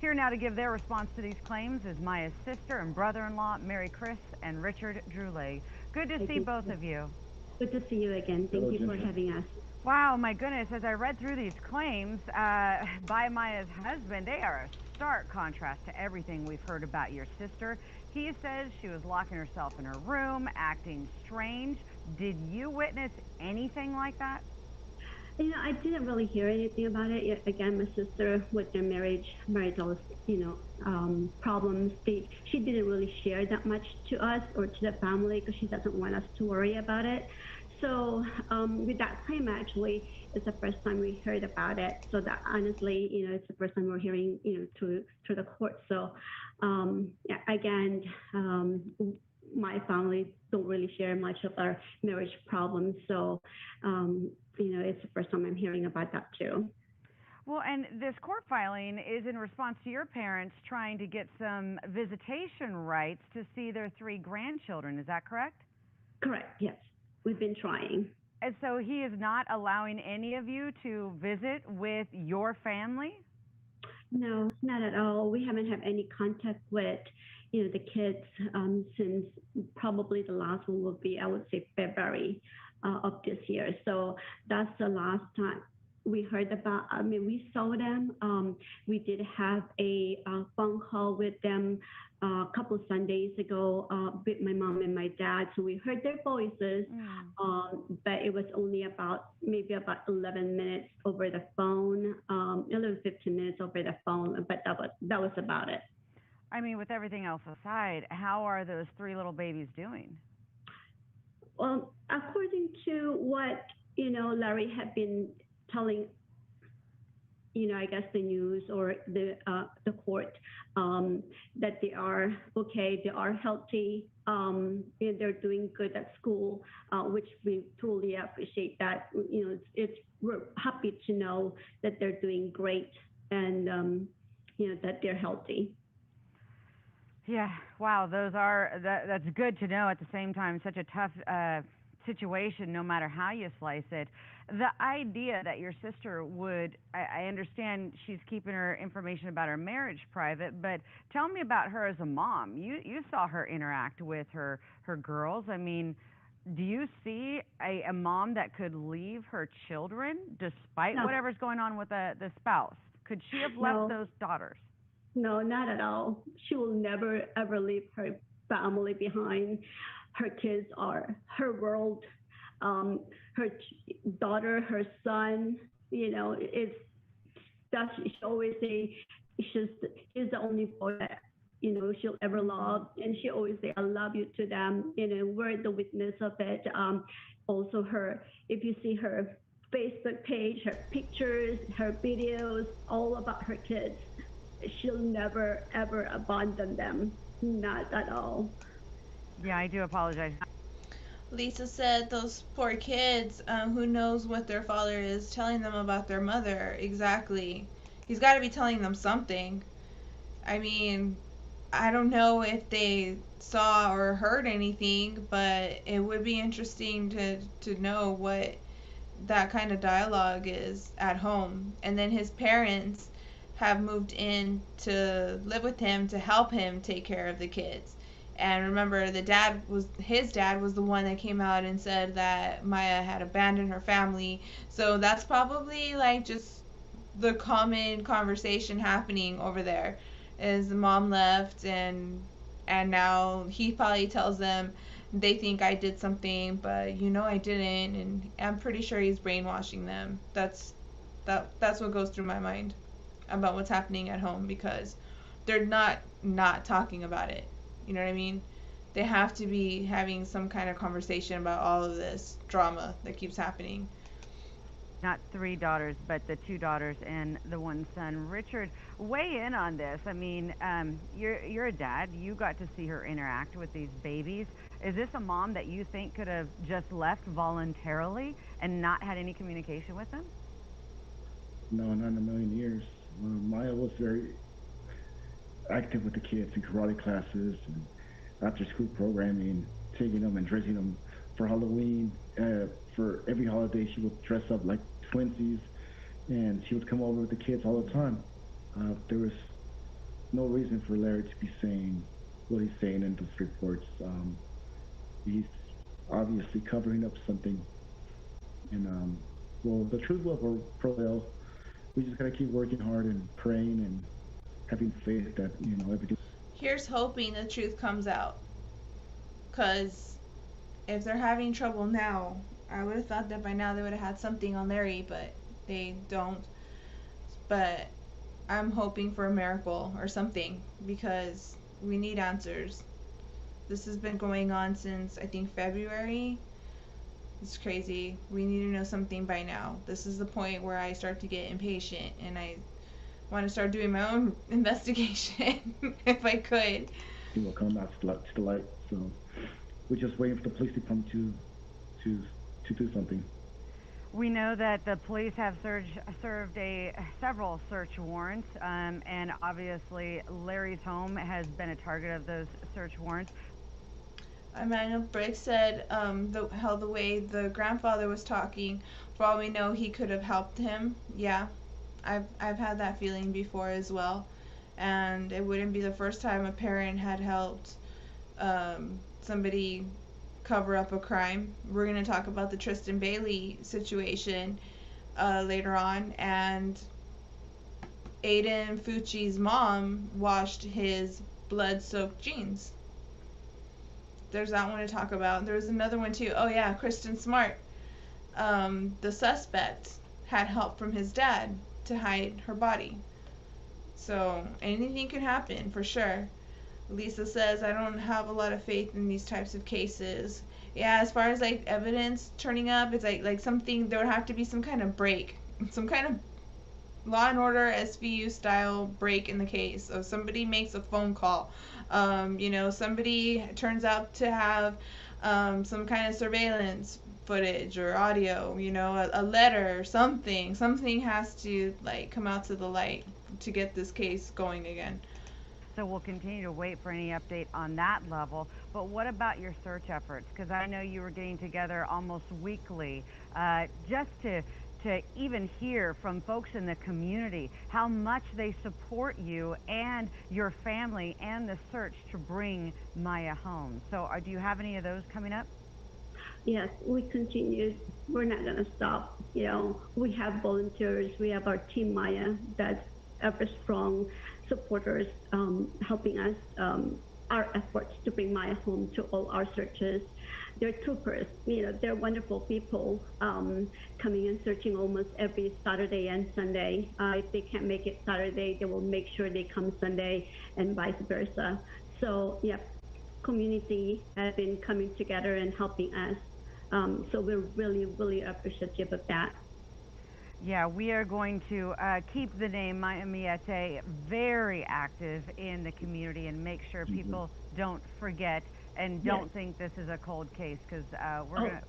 Here now to give their response to these claims is Maya's sister and brother-in-law, Mary Chris and Richard Droulet. Good to see both of you. Good to see you again. Thank you for having us. Wow, my goodness, as I read through these claims by Maya's husband, they are a stark contrast to everything we've heard about your sister. He says she was locking herself in her room, acting strange. Did you witness anything like that? You know, I didn't really hear anything about it. Yet again, my sister, with their marital, problems, she didn't really share that much to us or to the family because she doesn't want us to worry about it. So with that claim, actually, it's the first time we heard about it. So that honestly, it's the first time we're hearing, through the court. So again, my family don't really share much of our marriage problems. So, it's the first time I'm hearing about that too. Well, and this court filing is in response to your parents trying to get some visitation rights to see their 3 grandchildren. Is that correct? Correct, yes. We've been trying. And so he is not allowing any of you to visit with your family? No, not at all. We haven't had any contact with, the kids since probably the last one will be, I would say, February. of this year. So that's the last time we heard about. I mean, we saw them. We did have a phone call with them a couple Sundays ago with my mom and my dad. So we heard their voices, but it was only maybe about 11 minutes over the phone, 15 minutes over the phone, but that was about it. I mean, with everything else aside, how are those 3 little babies doing? Well, according to what, Larry had been telling, I guess the news or the court, that they are okay, they are healthy, and they're doing good at school, which we totally appreciate that. We're happy to know that they're doing great and, that they're healthy. Yeah, wow, that's good to know. At the same time, such a tough situation, no matter how you slice it. The idea that your sister would, I understand she's keeping her information about her marriage private, but tell me about her as a mom. You saw her interact with her girls. I mean, do you see a mom that could leave her children despite whatever's going on with the spouse? Could she have left those daughters? No, not at all. She will never, ever leave her family behind. Her kids are her world. Her daughter, her son, she always say he's the only boy that, she'll ever love. And she always say, I love you to them. We're the witness of it. Also if you see her Facebook page, her pictures, her videos, all about her kids, she'll never, ever abandon them. Not at all. Yeah, I do apologize. Lisa said those poor kids, who knows what their father is telling them about their mother exactly. He's got to be telling them something. I mean, I don't know if they saw or heard anything, but it would be interesting to know what that kind of dialogue is at home. And then his parents have moved in to live with him to help him take care of the kids. And remember, his dad was the one that came out and said that Maya had abandoned her family. So that's probably like just the common conversation happening over there, is the mom left and now he probably tells them they think I did something, but I didn't, and I'm pretty sure he's brainwashing them. That's what goes through my mind about what's happening at home, because they're not talking about it. You know what I mean? They have to be having some kind of conversation about all of this drama that keeps happening. Not 3 daughters, but the 2 daughters and the 1 son. Richard, weigh in on this. I mean, you're a dad. You got to see her interact with these babies. Is this a mom that you think could have just left voluntarily and not had any communication with them? No, not in a million years. Maya was very active with the kids in karate classes and after school programming, taking them and dressing them for Halloween. For every holiday, she would dress up like twinsies, and she would come over with the kids all the time. There was no reason for Larry to be saying what he's saying in those reports. He's obviously covering up something. And, well, the truth will prevail. We just gotta keep working hard and praying and having faith that, everything. Here's hoping the truth comes out. Because if they're having trouble now, I would have thought that by now they would have had something on Larry, but they don't. But I'm hoping for a miracle or something, because we need answers. This has been going on since, I think, February. It's crazy. We need to know something by now. This is the point where I start to get impatient and I want to start doing my own investigation if I could. It will come out to the light. So we're just waiting for the police department to do something. We know that the police have served several search warrants, and obviously Larry's home has been a target of those search warrants. Emmanuel Briggs said the way the grandfather was talking, for all we know, he could have helped him. Yeah, I've had that feeling before as well, and it wouldn't be the first time a parent had helped somebody cover up a crime. We're going to talk about the Tristan Bailey situation later on, and Aiden Fucci's mom washed his blood-soaked jeans. There's that one to talk about. There's another one too. Oh yeah, Kristen Smart. The suspect had help from his dad to hide her body. So anything can happen for sure. Lisa says, I don't have a lot of faith in these types of cases. Yeah, as far as like evidence turning up, it's like something, there would have to be some kind of break, some kind of Law and Order SVU style break in the case. So somebody makes a phone call, somebody turns out to have some kind of surveillance footage or audio, a letter or something has to like come out to the light to get this case going again. So we'll continue to wait for any update on that level. But what about your search efforts? Because I know you were getting together almost weekly just to even hear from folks in the community how much they support you and your family and the search to bring Maya home. So do you have any of those coming up? Yes, we continue. We're not going to stop. We have volunteers. We have our Team Maya that's ever strong supporters helping us our efforts to bring Maya home to all our searches. They're troopers, they're wonderful people coming and searching almost every Saturday and Sunday. If they can't make it Saturday, they will make sure they come Sunday and vice versa. So, yeah, community has been coming together and helping us. So we're really, really appreciative of that. Yeah, we are going to keep the name Maya Millete very active in the community and make sure people don't forget and don't think this is a cold case, because we're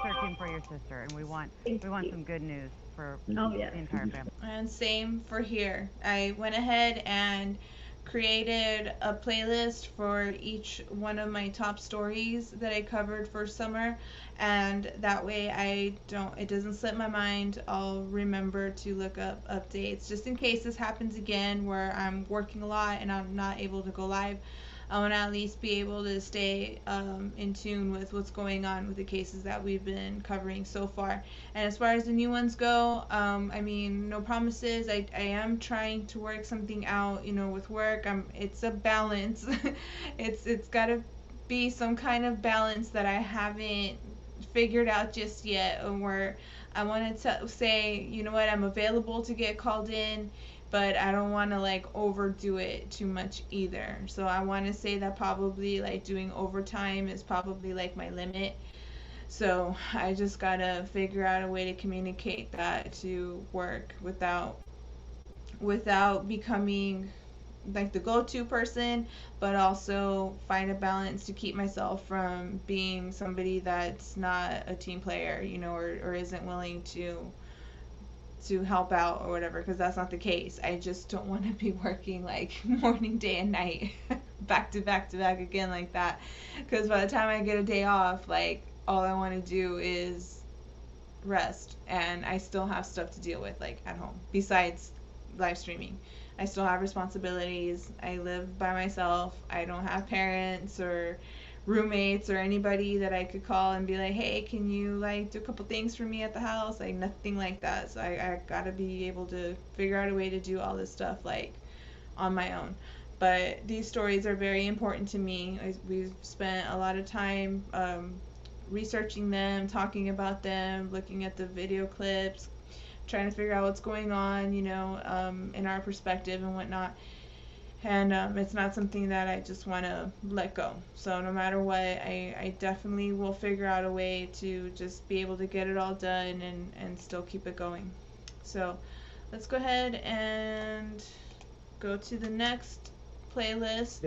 searching for your sister, and we want some good news for the entire family. And same for here. I went ahead and created a playlist for each one of my top stories that I covered for summer, and that way it doesn't slip my mind. I'll remember to look up updates just in case this happens again where I'm working a lot and I'm not able to go live. I want to at least be able to stay in tune with what's going on with the cases that we've been covering so far. And as far as the new ones go, no promises. I am trying to work something out, with work. It's a balance. It's got to be some kind of balance that I haven't figured out just yet, where I wanted to say, you know what, I'm available to get called in, but I don't want to overdo it too much either. So I want to say that probably doing overtime is probably my limit. So I just gotta figure out a way to communicate that to work without becoming the go-to person, but also find a balance to keep myself from being somebody that's not a team player, or isn't willing to help out or whatever, because that's not the case. I just don't want to be working morning, day, and night back to back to back again like that, because by the time I get a day off, all I want to do is rest, and I still have stuff to deal with at home besides live streaming. I still have responsibilities. I live by myself. I don't have parents or roommates or anybody that I could call and be like, hey, can you do a couple things for me at the house? Nothing like that. So I gotta be able to figure out a way to do all this stuff on my own. But these stories are very important to me. We've spent a lot of time researching them, talking about them, looking at the video clips, trying to figure out what's going on, in our perspective and whatnot. And it's not something that I just want to let go. So no matter what, I definitely will figure out a way to just be able to get it all done and still keep it going. So let's go ahead and go to the next playlist.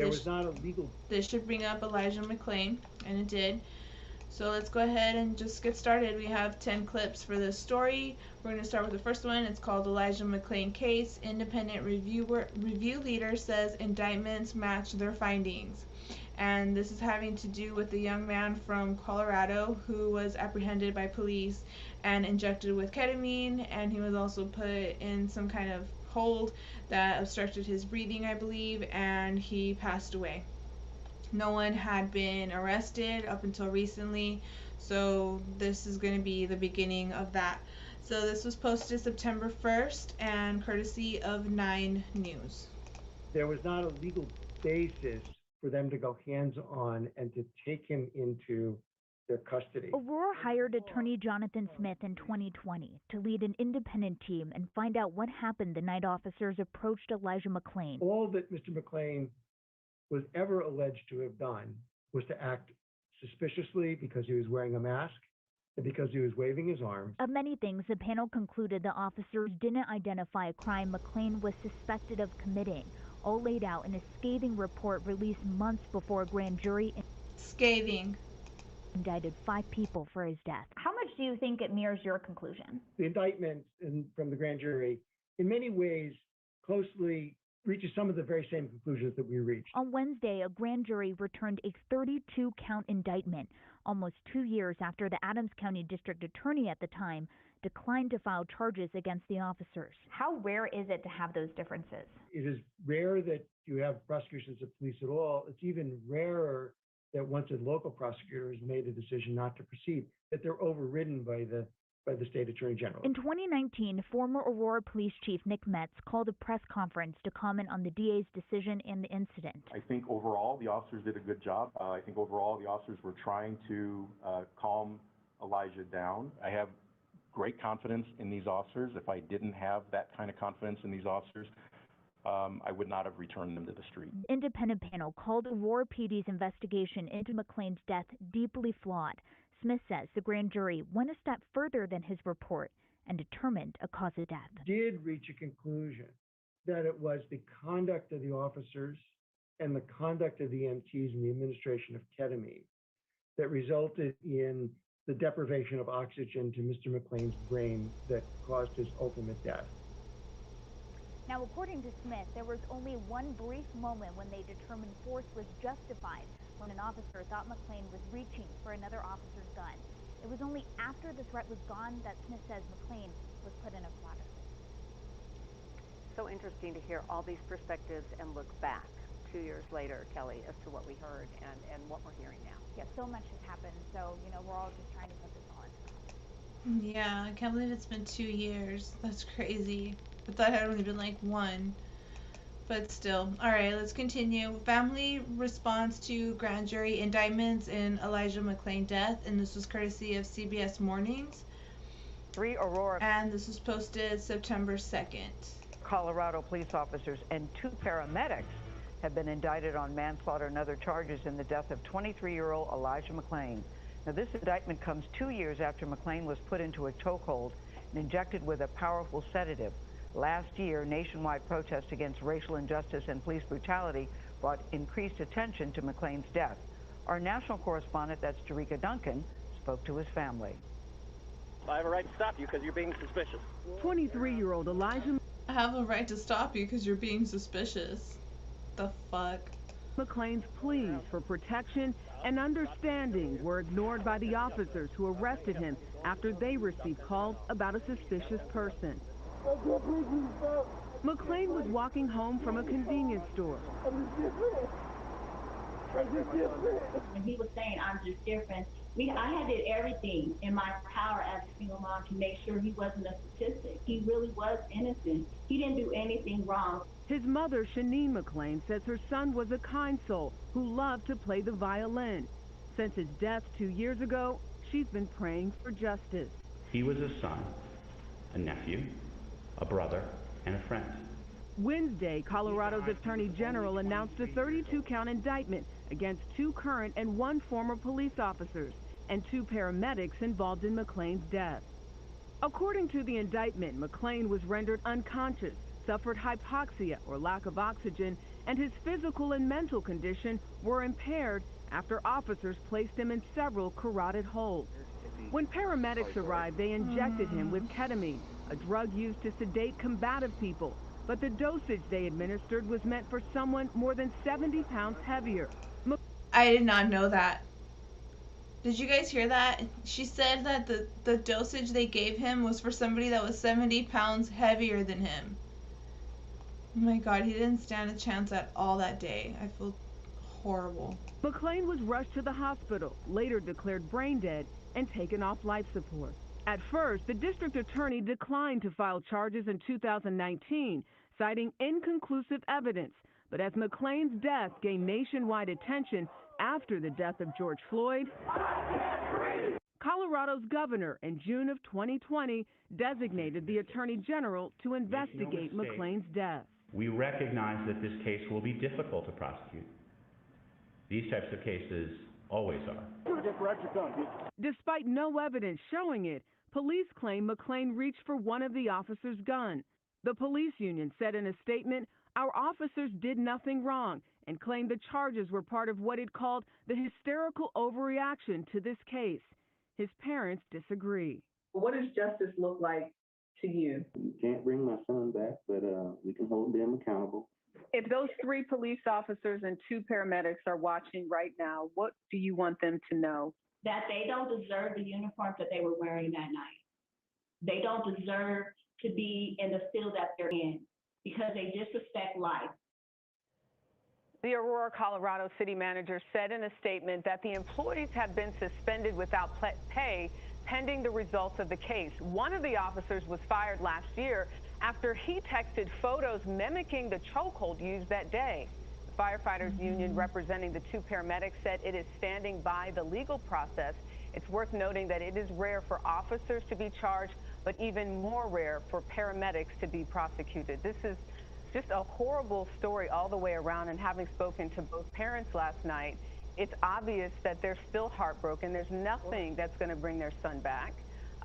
This should bring up Elijah McClain, and it did. So let's go ahead and just get started. We have 10 clips for this story. We're going to start with the first one. It's called Elijah McClain Case. Independent review leader says indictments match their findings. And this is having to do with the young man from Colorado who was apprehended by police and injected with ketamine, and he was also put in some kind of hold that obstructed his breathing, I believe, and he passed away. No one had been arrested up until recently, so this is going to be the beginning of that. So this was posted September 1st and courtesy of 9 News. There was not a legal basis for them to go hands-on and to take him into their custody. Aurora hired attorney Jonathan Smith in 2020 to lead an independent team and find out what happened the night officers approached Elijah McClain. All that Mr. McClain was ever alleged to have done was to act suspiciously because he was wearing a mask and because he was waving his arms. Of many things, the panel concluded the officers didn't identify a crime McClain was suspected of committing, all laid out in a scathing report released months before a grand jury indicted 5 people for his death. How much do you think it mirrors your conclusion? The indictment from the grand jury, in many ways, closely reaches some of the very same conclusions that we reached. On Wednesday, a grand jury returned a 32-count indictment, almost 2 years after the Adams County District Attorney at the time declined to file charges against the officers. How rare is it to have those differences? It is rare that you have prosecutions of police at all. It's even rarer that once a local prosecutor has made a decision not to proceed, that they're overridden by the state attorney general. In 2019, former Aurora Police Chief Nick Metz called a press conference to comment on the DA's decision and the incident. I think overall the officers did a good job. I think overall the officers were trying to calm Elijah down. I have great confidence in these officers. If I didn't have that kind of confidence in these officers, I would not have returned them to the street. The independent panel called Aurora PD's investigation into McClain's death deeply flawed. Smith says the grand jury went a step further than his report and determined a cause of death. Did reach a conclusion that it was the conduct of the officers and the conduct of the EMTs and the administration of ketamine that resulted in the deprivation of oxygen to Mr. McClain's brain that caused his ultimate death. Now, according to Smith, there was only one brief moment when they determined force was justified, when an officer thought McClain was reaching for another officer's gun. It was only after the threat was gone that Smith says McClain was put in a flatter. So interesting to hear all these perspectives and look back 2 years later, Kelly, as to what we heard and what we're hearing now. Yeah, so much has happened, so, we're all just trying to put this all in. Yeah, I can't believe it's been 2 years. That's crazy. I thought it had only been like 1. But still. Alright, let's continue. Family responds to grand jury indictments in Elijah McClain death, and this was courtesy of CBS Mornings. 3 Aurora. And this was posted September 2nd. Colorado police officers and 2 paramedics have been indicted on manslaughter and other charges in the death of 23-year-old Elijah McClain. Now, this indictment comes 2 years after McClain was put into a chokehold and injected with a powerful sedative. Last year, nationwide protests against racial injustice and police brutality brought increased attention to McClain's death. Our national correspondent, that's Jerika Duncan, spoke to his family. I have a right to stop you because you're being suspicious. 23-year-old Elijah I have a right to stop you because you're being suspicious. The fuck? McClain's pleas for protection and understanding were ignored by the officers who arrested him after they received calls about a suspicious person. McClain was walking home from a convenience store. And he was saying, I'm just different. I had did everything in my power as a single mom to make sure he wasn't a statistic. He really was innocent. He didn't do anything wrong. His mother, Shanine McClain, says her son was a kind soul who loved to play the violin. Since his death 2 years ago, she's been praying for justice. He was a son, a nephew, a brother, and a friend. Wednesday, Colorado's Attorney General announced a 32-count indictment against 2 current and 1 former police officers and 2 paramedics involved in McClain's death. According to the indictment, McClain was rendered unconscious, suffered hypoxia or lack of oxygen, and his physical and mental condition were impaired after officers placed him in several carotid holds. When paramedics arrived, they injected him with ketamine, a drug used to sedate combative people, but the dosage they administered was meant for someone more than 70 pounds heavier. I did not know that. Did you guys hear that? She said that the dosage they gave him was for somebody that was 70 pounds heavier than him. Oh my god, he didn't stand a chance at all that day. I feel horrible. McClain was rushed to the hospital, later declared brain dead, and taken off life support. At first, the district attorney declined to file charges in 2019, citing inconclusive evidence. But as McClain's death gained nationwide attention after the death of George Floyd, Colorado's governor in June of 2020 designated the attorney general to investigate McClain's death. We recognize that this case will be difficult to prosecute. These types of cases always are. Despite no evidence showing it, police claim McClain reached for one of the officers' guns. The police union said in a statement, "Our officers did nothing wrong," and claimed the charges were part of what it called the hysterical overreaction to this case. His parents disagree. What does justice look like to you? We can't bring my son back, but we can hold them accountable. If those 3 police officers and 2 paramedics are watching right now, what do you want them to know? That they don't deserve the uniforms that they were wearing that night. They don't deserve to be in the field that they're in because they disrespect life. The Aurora, Colorado city manager said in a statement that the employees have been suspended without pay pending the results of the case. One of the officers was fired last year after he texted photos mimicking the chokehold used that day. The firefighters union representing the 2 paramedics said it is standing by the legal process. It's worth noting that it is rare for officers to be charged, but even more rare for paramedics to be prosecuted. This is just a horrible story all the way around, and having spoken to both parents last night, it's obvious that they're still heartbroken. There's nothing that's going to bring their son back.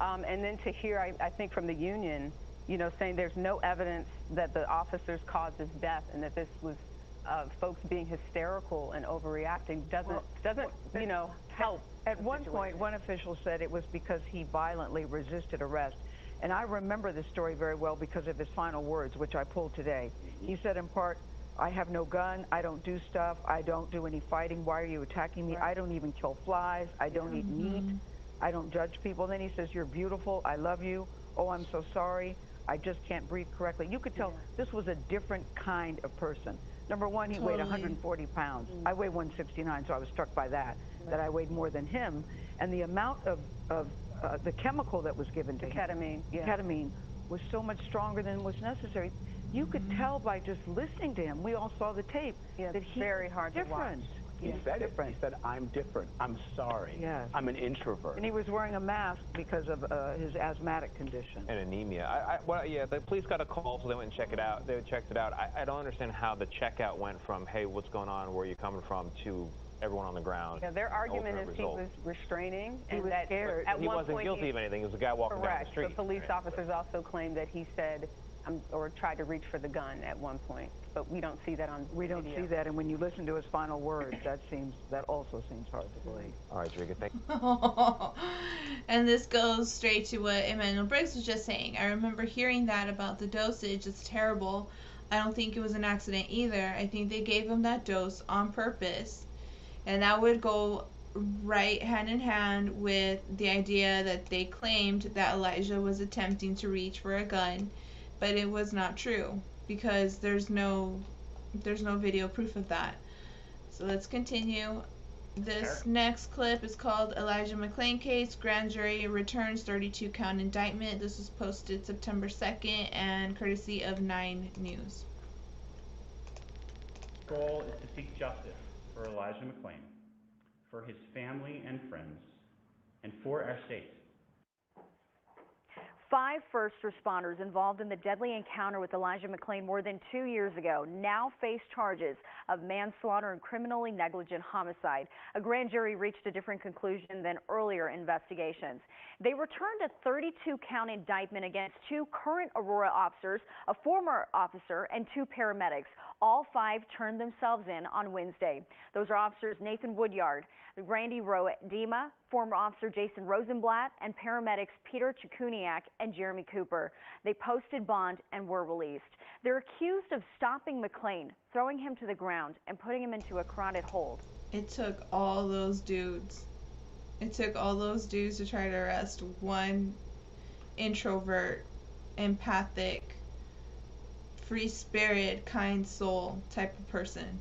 And then to hear, I think from the union, you know, saying there's no evidence that the officers caused his death and that this was folks being hysterical and overreacting doesn't you know, help. At one point, one official said it was because he violently resisted arrest. And I remember this story very well because of his final words, which I pulled today. He said in part, "I have no gun, I don't do stuff, I don't do any fighting, why are you attacking me? I don't even kill flies, I don't eat meat, I don't judge people." Then he says, "You're beautiful, I love you, oh, I'm so sorry, I just can't breathe correctly." You could tell this was a different kind of person. Number one, he weighed 140 pounds. I weigh 169, so I was struck by that I weighed more than him. And the amount of the chemical that was given to him, ketamine, was so much stronger than was necessary. You could tell by just listening to him. We all saw the tape that he's very hard different. to watch. He said it. He said, "I'm different. I'm sorry. Yes. I'm an introvert." And he was wearing a mask because of his asthmatic condition. And anemia. The police got a call, so they went and checked it out. They checked it out. I don't understand how the checkout went from, "Hey, what's going on? Where are you coming from?" to everyone on the ground. Yeah, their argument is he was restraining He and was that scared. at He one wasn't point guilty of anything. It was a guy walking down the street. Correct. The police officers also claim that he said or tried to reach for the gun at one point, but we don't see that on We don't video. see that, and when you listen to his final words, that also seems hard to believe. All right, Drika, thank you. And this goes straight to what Emmanuel Briggs was just saying. I remember hearing that about the dosage. It's terrible. I don't think it was an accident either. I think they gave him that dose on purpose. And that would go right hand in hand with the idea that they claimed that Elijah was attempting to reach for a gun, but it was not true because there's no video proof of that. So let's continue. This next clip is called Elijah McClain Case. Grand jury returns 32-count indictment. This was posted September 2nd and courtesy of 9 News. The goal is to seek justice for Elijah McClain, for his family and friends, and for our state. 5 first responders involved in the deadly encounter with Elijah McClain more than 2 years ago now face charges of manslaughter and criminally negligent homicide. A grand jury reached a different conclusion than earlier investigations. They returned a 32-count indictment against 2 current Aurora officers, a former officer, and 2 paramedics. All 5 turned themselves in on Wednesday. Those are officers Nathan Woodyard, Randy Roedema, former officer Jason Rosenblatt, and paramedics Peter Chikuniak and Jeremy Cooper. They posted bond and were released. They're accused of stopping McClain, throwing him to the ground, and putting him into a carotid hold. It took all those dudes. It took all those dudes to try to arrest one introvert, empathic, free-spirited, kind soul type of person.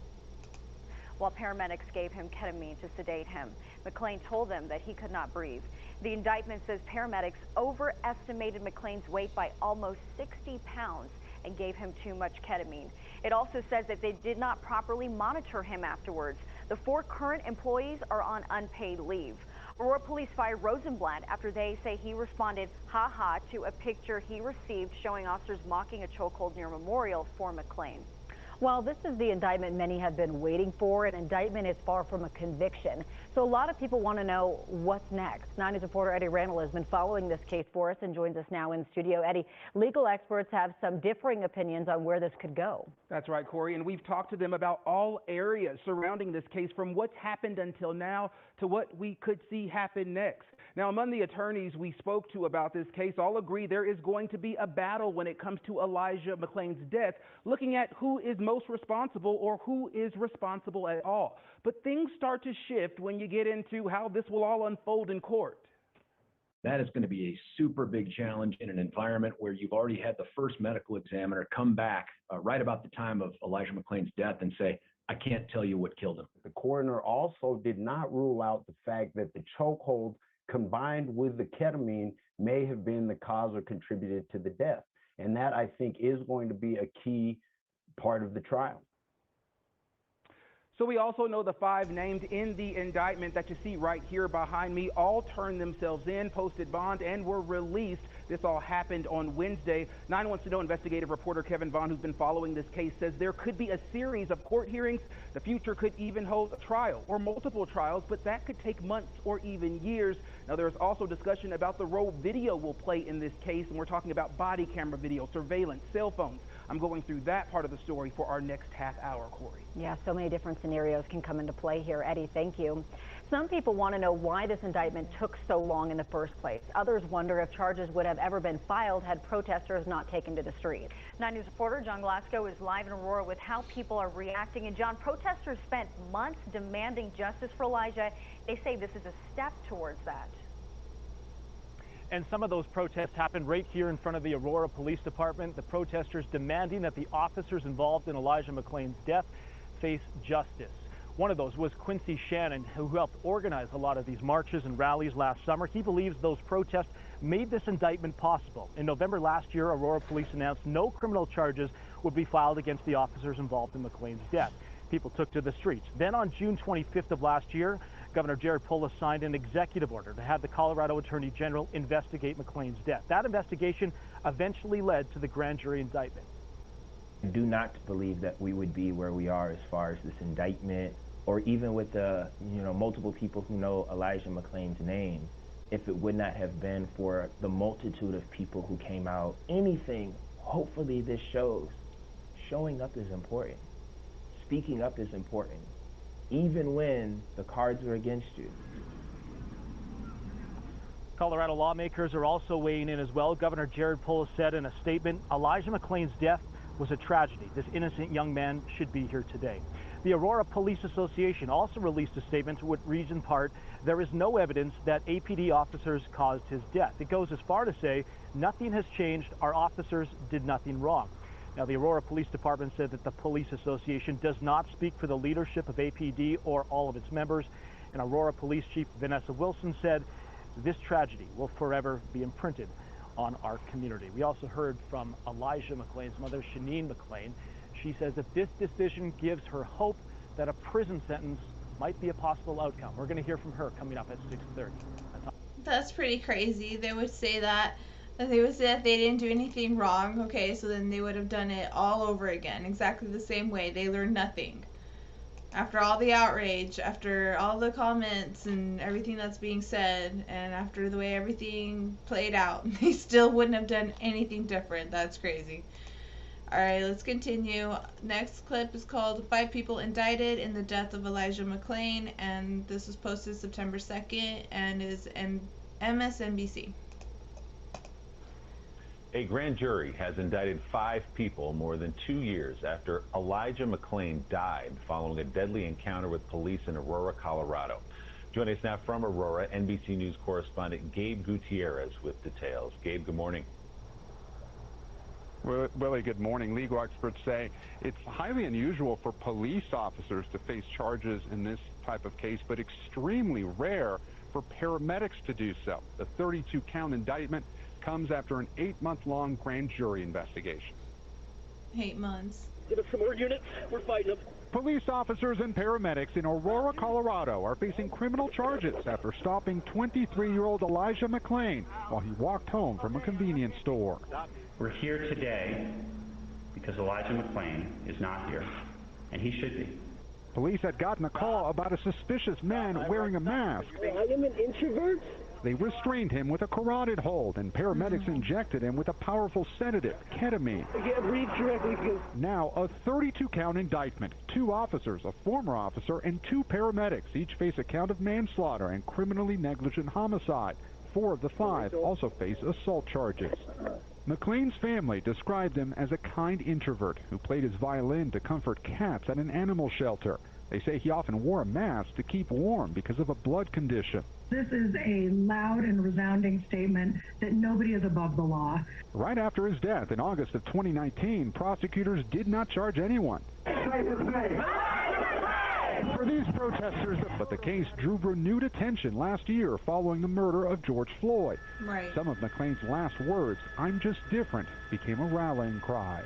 while paramedics gave him ketamine to sedate him. McClain told them that he could not breathe. The indictment says paramedics overestimated McClain's weight by almost 60 pounds and gave him too much ketamine. It also says that they did not properly monitor him afterwards. The 4 current employees are on unpaid leave. Aurora police fired Rosenblatt after they say he responded ha-ha to a picture he received showing officers mocking a chokehold near Memorial for McClain. Well, this is the indictment many have been waiting for. An indictment is far from a conviction. So a lot of people want to know what's next. 9 News reporter Eddie Randall has been following this case for us and joins us now in studio. Eddie, legal experts have some differing opinions on where this could go. That's right, Corey, and we've talked to them about all areas surrounding this case, from what's happened until now to what we could see happen next. Now, among the attorneys we spoke to about this case, all agree there is going to be a battle when it comes to Elijah McClain's death, looking at who is most responsible or who is responsible at all. But things start to shift when you get into how this will all unfold in court. That is going to be a super big challenge in an environment where you've already had the first medical examiner come back right about the time of Elijah McClain's death and say, I can't tell you what killed him. The coroner also did not rule out the fact that the chokehold combined with the ketamine may have been the cause or contributed to the death. And that, I think, is going to be a key part of the trial. So we also know the 5 named in the indictment that you see right here behind me all turned themselves in, posted bond, and were released. This all happened on Wednesday. 9 Wants to Know investigative reporter Kevin Vaughn, who's been following this case, says there could be a series of court hearings. The future could even hold a trial or multiple trials, but that could take months or even years. Now, there's also discussion about the role video will play in this case, and we're talking about body camera video, surveillance, cell phones. I'm going through that part of the story for our next half hour, Corey. Yeah, so many different scenarios can come into play here. Eddie, thank you. Some people want to know why this indictment took so long in the first place. Others wonder if charges would have ever been filed had protesters not taken to the streets. 9 News reporter John Glasgow is live in Aurora with how people are reacting. And John, protesters spent months demanding justice for Elijah. They say this is a step towards that. And some of those protests happened right here in front of the Aurora Police Department. The protesters demanding that the officers involved in Elijah McClain's death face justice. One of those was Quincy Shannon, who helped organize a lot of these marches and rallies last summer. He believes those protests made this indictment possible. In November last year, Aurora police announced no criminal charges would be filed against the officers involved in McClain's death. People took to the streets. Then on June 25th of last year, Governor Jared Polis signed an executive order to have the Colorado Attorney General investigate McClain's death. That investigation eventually led to the grand jury indictment. I do not believe that we would be where we are as far as this indictment, or even with the multiple people who know Elijah McClain's name, if it would not have been for the multitude of people who came out. Anything, hopefully this shows, showing up is important. Speaking up is important, even when the cards are against you. Colorado lawmakers are also weighing in as well. Governor Jared Polis said in a statement, Elijah McClain's death was a tragedy. This innocent young man should be here today. The Aurora Police Association also released a statement which reads in part, there is no evidence that APD officers caused his death. It goes as far to say, nothing has changed. Our officers did nothing wrong. Now, the Aurora Police Department said that the Police Association does not speak for the leadership of APD or all of its members. And Aurora Police Chief Vanessa Wilson said, this tragedy will forever be imprinted on our community. We also heard from Elijah McClain's mother, Shaneen McClain. She says that this decision gives her hope that a prison sentence might be a possible outcome. We're going to hear from her coming up at 6:30. That's pretty crazy. They would say that. They would say that they didn't do anything wrong. Okay, so then they would have done it all over again, exactly the same way. They learned nothing. After all the outrage, after all the comments and everything that's being said, and after the way everything played out, they still wouldn't have done anything different. That's crazy. Alright, let's continue. Next clip is called 5 People Indicted in the Death of Elijah McClain, and this was posted September 2nd and is MSNBC. A grand jury has indicted 5 people more than 2 years after Elijah McClain died following a deadly encounter with police in Aurora, Colorado. Joining us now from Aurora, NBC News correspondent Gabe Gutierrez with details. Gabe, good morning. Willie, good morning. Legal experts say it's highly unusual for police officers to face charges in this type of case, but extremely rare for paramedics to do so. The 32-count indictment comes after an 8-month-long grand jury investigation. 8 months. Get us some more units. We're fighting them. Police officers and paramedics in Aurora, Colorado are facing criminal charges after stopping 23-year-old Elijah McClain while he walked home from a convenience store. We're here today because Elijah McClain is not here, and he should be. Police had gotten a call about a suspicious man wearing a mask. I am an introvert. They restrained him with a carotid hold, and paramedics injected him with a powerful sedative, ketamine. I can't breathe correctly because... Now, a 32-count indictment. 2 officers, a former officer, and 2 paramedics each face a count of manslaughter and criminally negligent homicide. 4 of the 5 also face assault charges. McClain's family described him as a kind introvert who played his violin to comfort cats at an animal shelter. They say he often wore a mask to keep warm because of a blood condition. This is a loud and resounding statement that nobody is above the law. Right after his death in August of 2019, prosecutors did not charge anyone for these protesters, but the case drew renewed attention last year following the murder of George Floyd. Right. Some of McClain's last words, "I'm just different," became a rallying cry.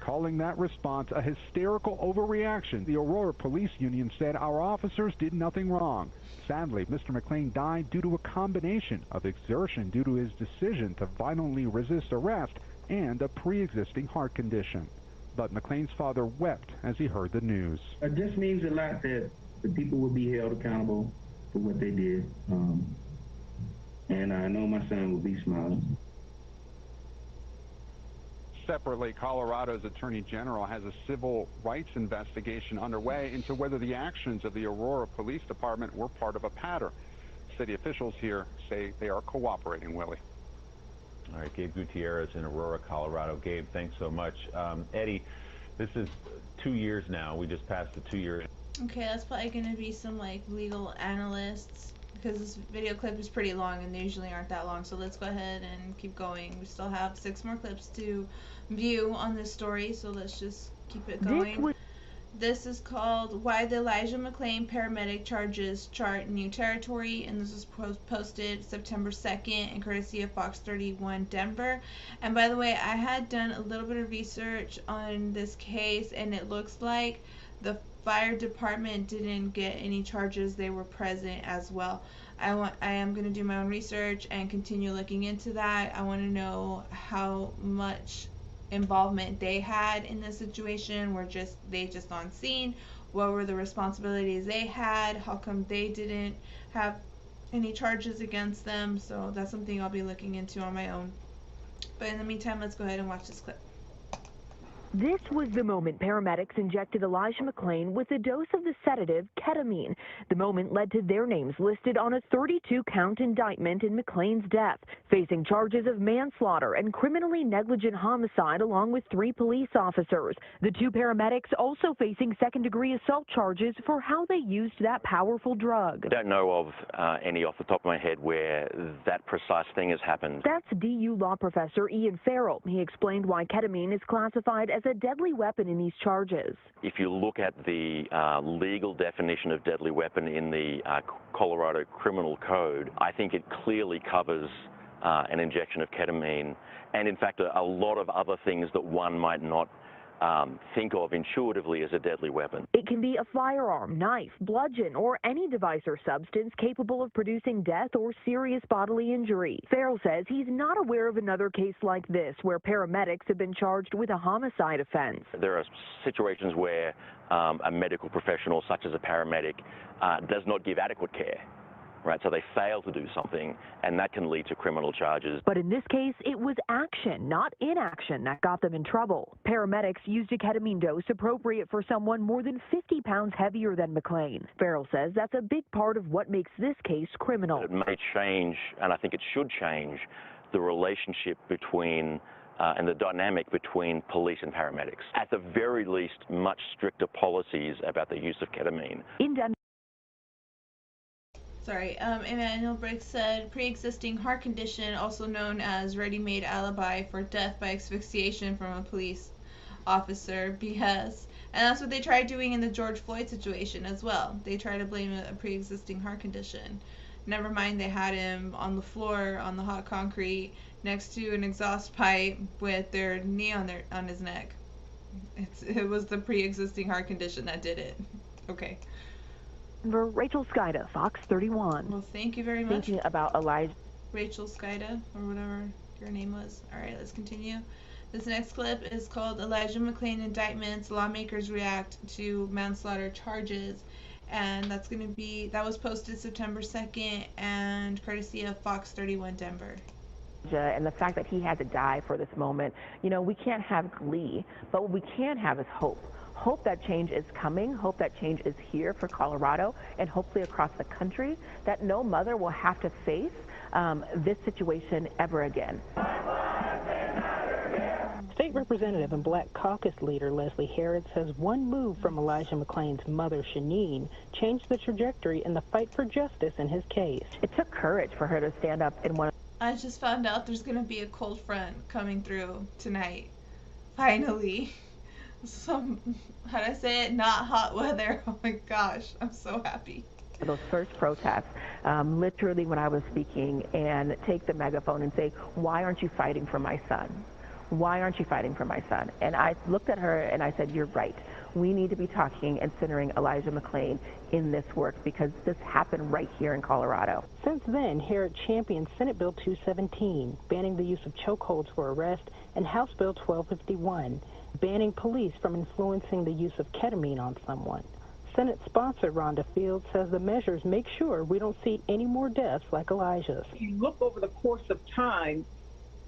Calling that response a hysterical overreaction, the Aurora Police Union said our officers did nothing wrong. Sadly, Mr. McClain died due to a combination of exertion due to his decision to violently resist arrest and a pre-existing heart condition. But McClain's father wept as he heard the news. It just means a lot that the people will be held accountable for what they did. And I know my son will be smiling. Separately, Colorado's Attorney General has a civil rights investigation underway into whether the actions of the Aurora Police Department were part of a pattern. City officials here say they are cooperating, Willie. All right, Gabe Gutierrez in Aurora, Colorado. Gabe, thanks so much. Eddie, this is 2 years now. We just passed the 2-year. Okay, that's probably going to be some like legal analysts because this video clip is pretty long and they usually aren't that long. So let's go ahead and keep going. We still have 6 more clips to view on this story, so let's just keep it going. This is called Why the Elijah McClain Paramedic Charges Chart New Territory, and this was posted September 2nd and courtesy of Fox 31 Denver. And by the way, I had done a little bit of research on this case, and it looks like the fire department didn't get any charges. They were present as well. I am going to do my own research and continue looking into that. I want to know how much involvement they had in this situation. Were they just on scene? What were the responsibilities they had? How come they didn't have any charges against them? So that's something I'll be looking into on my own. But in the meantime, let's go ahead and watch this clip. This was the moment paramedics injected Elijah McClain with a dose of the sedative ketamine. The moment led to their names listed on a 32-count indictment in McClain's death, facing charges of manslaughter and criminally negligent homicide along with 3 police officers. The 2 paramedics also facing second-degree assault charges for how they used that powerful drug. I don't know of any off the top of my head where that precise thing has happened. That's DU law professor Ian Farrell. He explained why ketamine is classified as a deadly weapon in these charges. If you look at the legal definition of deadly weapon in the Colorado Criminal Code, I think it clearly covers an injection of ketamine and, in fact, a lot of other things that one might not think of intuitively as a deadly weapon. It can be a firearm, knife, bludgeon, or any device or substance capable of producing death or serious bodily injury. Farrell says he's not aware of another case like this where paramedics have been charged with a homicide offense. There are situations where a medical professional, such as a paramedic, does not give adequate care. Right, so they fail to do something, and that can lead to criminal charges. But in this case, it was action, not inaction, that got them in trouble. Paramedics used a ketamine dose appropriate for someone more than 50 pounds heavier than McClain. Farrell says that's a big part of what makes this case criminal. It may change, and I think it should change, the relationship between and the dynamic between police and paramedics. At the very least, much stricter policies about the use of ketamine. In Denver. Emmanuel Briggs said pre-existing heart condition, also known as ready-made alibi for death by asphyxiation from a police officer, BS. And that's what they tried doing in the George Floyd situation as well. They tried to blame a pre-existing heart condition. Never mind, they had him on the floor on the hot concrete next to an exhaust pipe with their knee on his neck. It was the pre-existing heart condition that did it. Okay. Rachel Skida, Fox 31. Well, thank you very much. Thinking about Elijah. Rachel Skida, or whatever your name was. Alright, let's continue. This next clip is called Elijah McClain Indictments, Lawmakers React to Manslaughter Charges. And that was posted September 2nd and courtesy of Fox 31 Denver. And the fact that he had to die for this moment, we can't have glee, but what we can have is hope. Hope that change is coming, hope that change is here for Colorado and hopefully across the country, that no mother will have to face this situation ever again. State Representative and Black Caucus leader Leslie Harris says one move from Elijah McClain's mother, Shaneen, changed the trajectory in the fight for justice in his case. It took courage for her to stand up in one. I just found out there's going to be a cold front coming through tonight. Finally. How'd I say it? Not hot weather. Oh my gosh, I'm so happy. Those first protests, literally when I was speaking and take the megaphone and say, why aren't you fighting for my son? Why aren't you fighting for my son? And I looked at her and I said, you're right. We need to be talking and centering Elijah McClain in this work because this happened right here in Colorado. Since then, Harris championed Senate Bill 217, banning the use of chokeholds for arrest, and House Bill 1251, banning police from influencing the use of ketamine on someone. Senate sponsor Rhonda Fields says the measures make sure we don't see any more deaths like Elijah's. If you look over the course of time,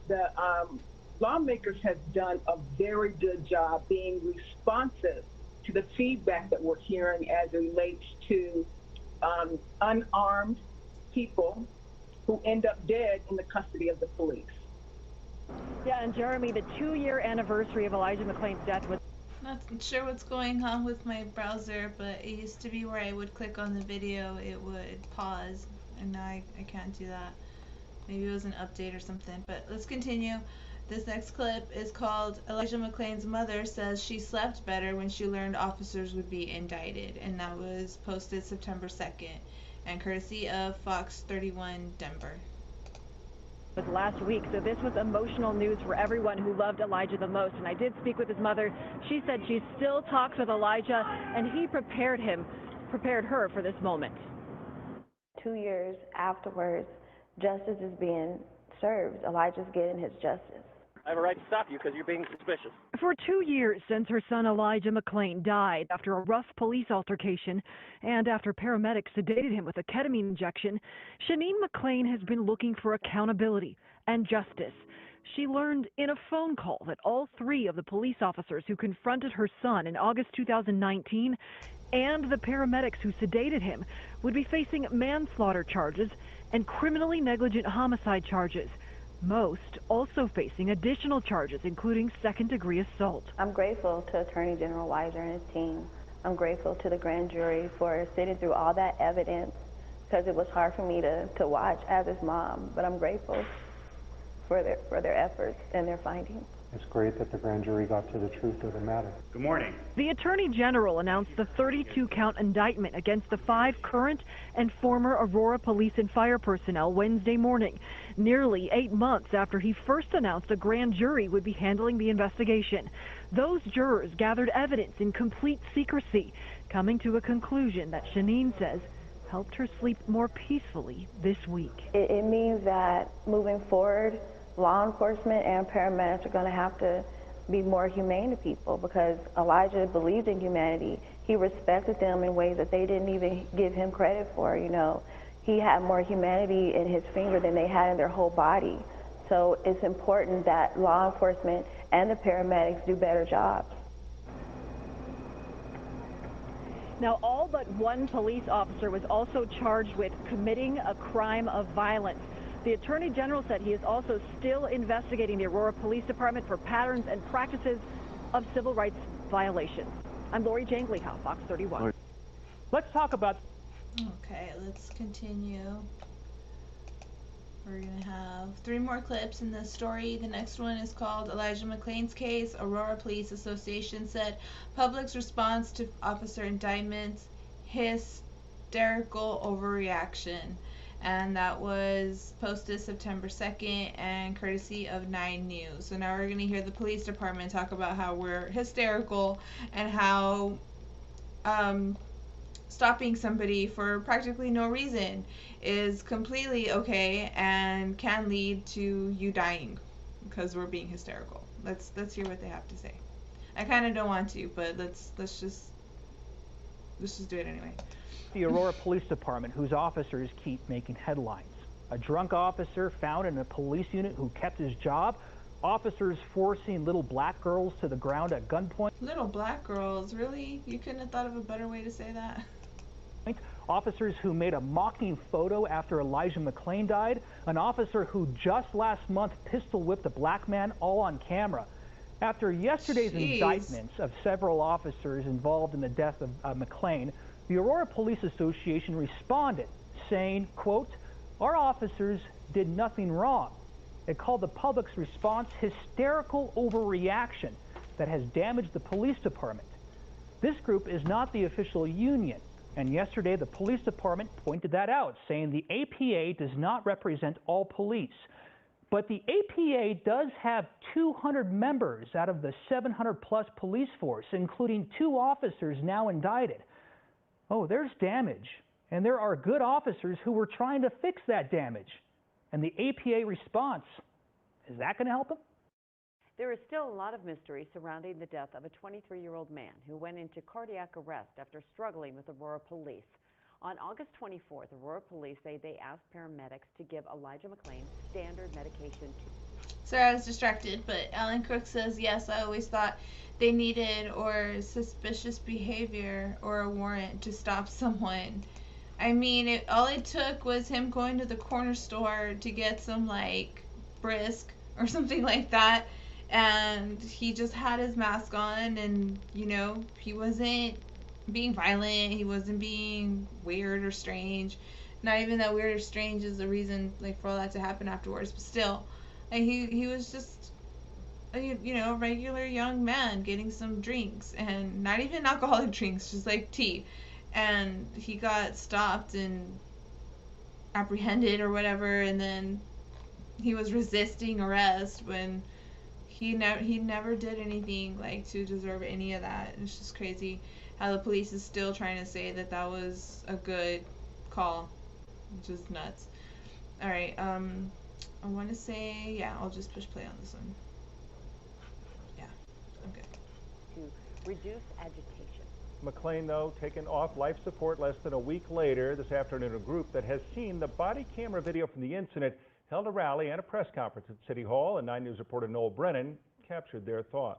the lawmakers have done a very good job being responsive to the feedback that we're hearing as it relates to unarmed people who end up dead in the custody of the police. Yeah, and Jeremy, the 2-year anniversary of Elijah McClain's death was... Not sure what's going on with my browser, but it used to be where I would click on the video, it would pause, and now I can't do that. Maybe it was an update or something, but let's continue. This next clip is called Elijah McClain's mother says she slept better when she learned officers would be indicted, and that was posted September 2nd and courtesy of Fox 31 Denver. Was last week, so this was emotional news for everyone who loved Elijah the most, and I did speak with his mother. She said she still talks with Elijah, and he prepared her for this moment. 2 years afterwards, justice is being served. Elijah's getting his justice. I have a right to stop you because you're being suspicious. For 2 years since her son Elijah McClain died after a rough police altercation and after paramedics sedated him with a ketamine injection, Shaneen McClain has been looking for accountability and justice. She learned in a phone call that all 3 of the police officers who confronted her son in August 2019 and the paramedics who sedated him would be facing manslaughter charges and criminally negligent homicide charges. Most also facing additional charges, including second-degree assault. I'm grateful to Attorney General Weiser and his team. I'm grateful to the grand jury for sitting through all that evidence because it was hard for me to watch as his mom, but I'm grateful for their efforts and their findings. It's great that the grand jury got to the truth of the matter. Good morning. The Attorney General announced the 32-count indictment against the 5 current and former Aurora police and fire personnel Wednesday morning, nearly 8 months after he first announced a grand jury would be handling the investigation. Those jurors gathered evidence in complete secrecy, coming to a conclusion that Shaneen says helped her sleep more peacefully this week. It means that moving forward, law enforcement and paramedics are going to have to be more humane to people because Elijah believed in humanity. He respected them in ways that they didn't even give him credit for, you know. He had more humanity in his finger than they had in their whole body. So it's important that law enforcement and the paramedics do better jobs. Now, all but 1 police officer was also charged with committing a crime of violence. The Attorney General said he is also still investigating the Aurora Police Department for patterns and practices of civil rights violations. I'm Lori Jane Gleehouse, Fox 31. Let's talk about... Okay, let's continue. We're gonna have 3 more clips in this story. The next one is called Elijah McClain's Case. Aurora Police Association said public's response to officer indictments, hysterical overreaction. And that was posted September 2nd and courtesy of 9 News. So now we're gonna hear the police department talk about how we're hysterical and how stopping somebody for practically no reason is completely okay and can lead to you dying because we're being hysterical. Let's hear what they have to say. I kind of don't want to, but let's just do it anyway. The Aurora Police Department, whose officers keep making headlines. A drunk officer found in a police unit who kept his job. Officers forcing little black girls to the ground at gunpoint. Little black girls, really? You couldn't have thought of a better way to say that? Officers who made a mocking photo after Elijah McClain died. An officer who just last month pistol whipped a black man, all on camera. After yesterday's indictments of several officers involved in the death of McClain, the Aurora Police Association responded, saying, quote, "Our officers did nothing wrong." It called the public's response hysterical overreaction that has damaged the police department. This group is not the official union. And yesterday, the police department pointed that out, saying the APA does not represent all police. But the APA does have 200 members out of the 700-plus police force, including 2 officers now indicted. Oh, there's damage. And there are good officers who were trying to fix that damage. And the APA response, is that going to help them? There is still a lot of mystery surrounding the death of a 23-year-old man who went into cardiac arrest after struggling with Aurora Police. On August 24th, Aurora Police say they asked paramedics to give Elijah McClain standard medication. Sorry, I was distracted, but Alan Crook says, yes, I always thought they needed or suspicious behavior or a warrant to stop someone. I mean, all it took was him going to the corner store to get some, like, brisk or something like that. And he just had his mask on and, you know, he wasn't being violent, he wasn't being weird or strange. Not even that weird or strange is the reason, like, for all that to happen afterwards, but still. And he was just, you know, a regular young man getting some drinks, and not even alcoholic drinks, just like tea. And he got stopped and apprehended or whatever, and then he was resisting arrest when he never did anything like to deserve any of that. It's just crazy how the police is still trying to say that that was a good call. Just nuts. All right, I want to say, yeah, I'll just push play on this one. Yeah, I'm good. To reduce agitation. McClain, though, taken off life support less than a week later. This afternoon, a group that has seen the body camera video from the incident held a rally and a press conference at City Hall, and 9 News reporter Noel Brennan captured their thoughts.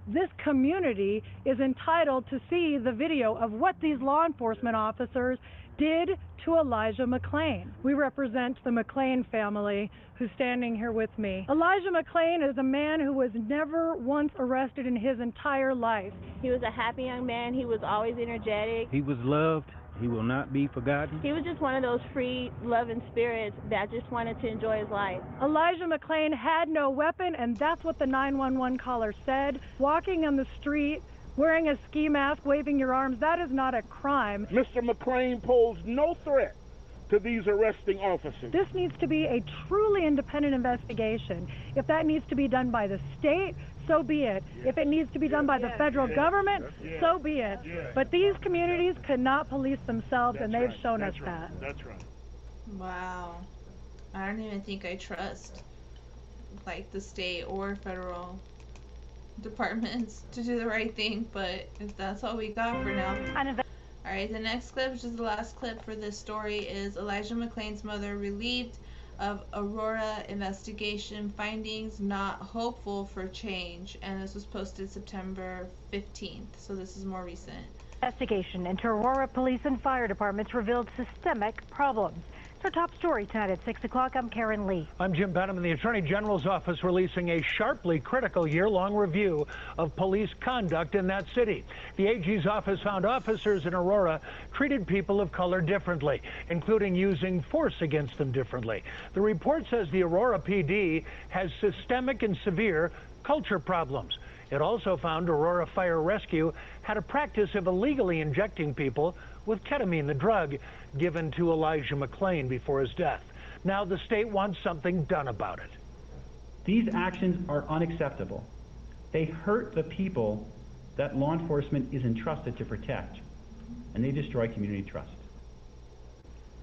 This community is entitled to see the video of what these law enforcement officers did to Elijah McClain. We represent the McClain family who's standing here with me. Elijah McClain is a man who was never once arrested in his entire life. He was a happy young man. He was always energetic. He was loved. He will not be forgotten. He was just one of those free, loving spirits that just wanted to enjoy his life. Elijah McClain had no weapon, and that's what the 911 caller said. Walking on the street, wearing a ski mask, waving your arms, that is not a crime. Mr. McClain posed no threat to these arresting officers. This needs to be a truly independent investigation. If that needs to be done by the state, so be it. If it needs to be done by the federal government, so be it. But these communities cannot police themselves, and they've shown us that. That's right. Wow. I don't even think I trust, like, the state or federal departments to do the right thing, but if that's all we got for now. Alright, the next clip, which is the last clip for this story, is Elijah McClain's mother relieved of Aurora investigation findings, not hopeful for change. And this was posted September 15th, so this is more recent. Investigation into Aurora Police and Fire Departments revealed systemic problems. It's our top story tonight at 6 o'clock. I'm Karen Lee. I'm Jim Benham, and the Attorney General's office releasing a sharply critical year-long review of police conduct in that city. The AG's office found officers in Aurora treated people of color differently, including using force against them differently. The report says the Aurora PD has systemic and severe culture problems. It also found Aurora Fire Rescue had a practice of illegally injecting people with ketamine, the drug given to Elijah McClain before his death. Now the state wants something done about it. These actions are unacceptable. They hurt the people that law enforcement is entrusted to protect, and they destroy community trust.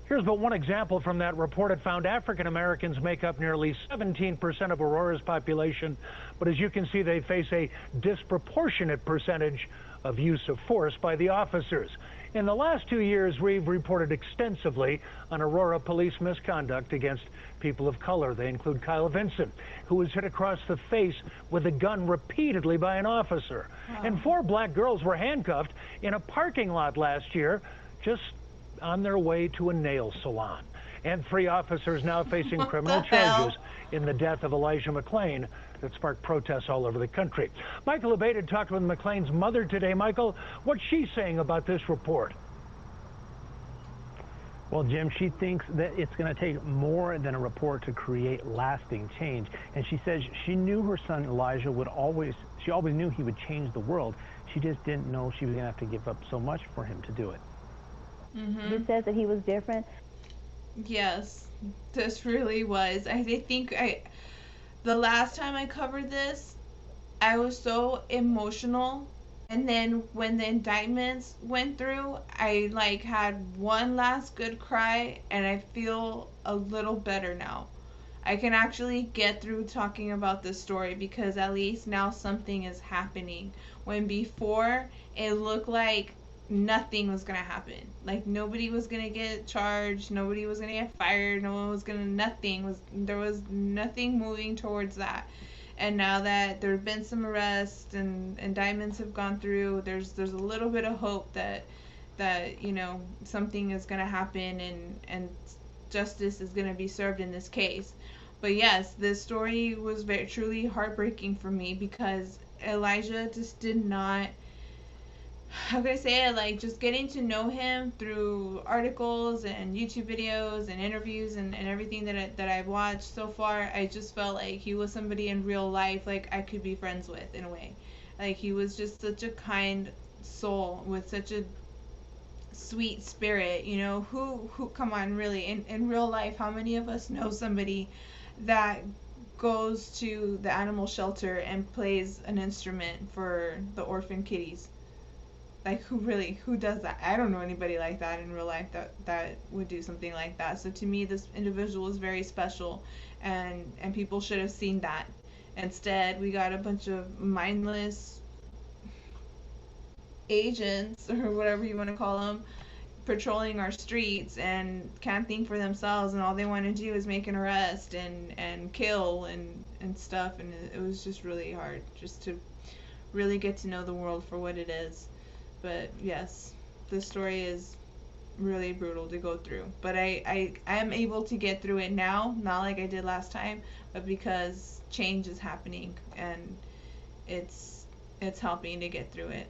Here's but one example from that report. It found African Americans make up nearly 17% of Aurora's population, but as you can see, they face a disproportionate percentage of use of force by the officers. In the last 2 years, we've reported extensively on Aurora police misconduct against people of color. They include Kyle Vincent, who was hit across the face with a gun repeatedly by an officer. Wow. And 4 black girls were handcuffed in a parking lot last year, just on their way to a nail salon. And 3 officers now facing criminal charges in the death of Elijah McClain that sparked protests all over the country. Michael Abated talked with McClain's mother today. Michael, what's she saying about this report? Well, Jim, she thinks that it's going to take more than a report to create lasting change. And she says she knew her son Elijah she always knew he would change the world. She just didn't know she was going to have to give up so much for him to do it. He says that he was different. Yes, this really was. I think the last time I covered this, I was so emotional, and then when the indictments went through, I had one last good cry, and I feel a little better now. I can actually get through talking about this story because at least now something is happening. When before it looked like nothing was gonna happen. Nobody was gonna get charged, nobody was gonna get fired, there was nothing moving towards that. And now that there have been some arrests and indictments have gone through, there's a little bit of hope that something is gonna happen and justice is gonna be served in this case. But yes, this story was truly heartbreaking for me because Elijah just did not, how can I say it, just getting to know him through articles and YouTube videos and interviews and everything that I've watched so far, I just felt like he was somebody in real life I could be friends with in a way. He was just such a kind soul with such a sweet spirit, who come on, really, in real life, how many of us know somebody that goes to the animal shelter and plays an instrument for the orphan kitties? Who does that? I don't know anybody like that in real life that would do something like that. So to me, this individual is very special, and people should have seen that. Instead, we got a bunch of mindless agents, or whatever you want to call them, patrolling our streets and can't think for themselves, and all they want to do is make an arrest and kill and stuff. And it was just really hard just to really get to know the world for what it is. But yes, this story is really brutal to go through. But I am able to get through it now, not like I did last time, but because change is happening and it's helping to get through it.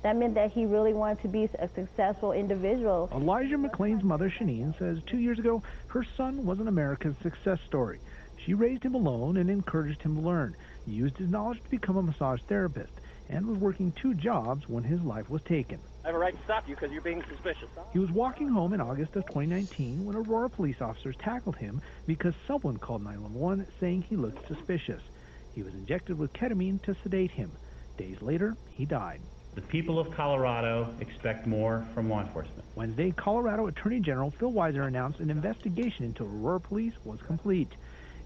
That meant that he really wanted to be a successful individual. Elijah McClain's mother, Shanine, says 2 years ago her son was an American success story. She raised him alone and encouraged him to learn, used his knowledge to become a massage therapist, and was working 2 jobs when his life was taken. I have a right to stop you because you're being suspicious. He was walking home in August of 2019 when Aurora police officers tackled him because someone called 911 saying he looked suspicious. He was injected with ketamine to sedate him. Days later, he died. The people of Colorado expect more from law enforcement. Wednesday, Colorado Attorney General Phil Weiser announced an investigation into Aurora police was complete.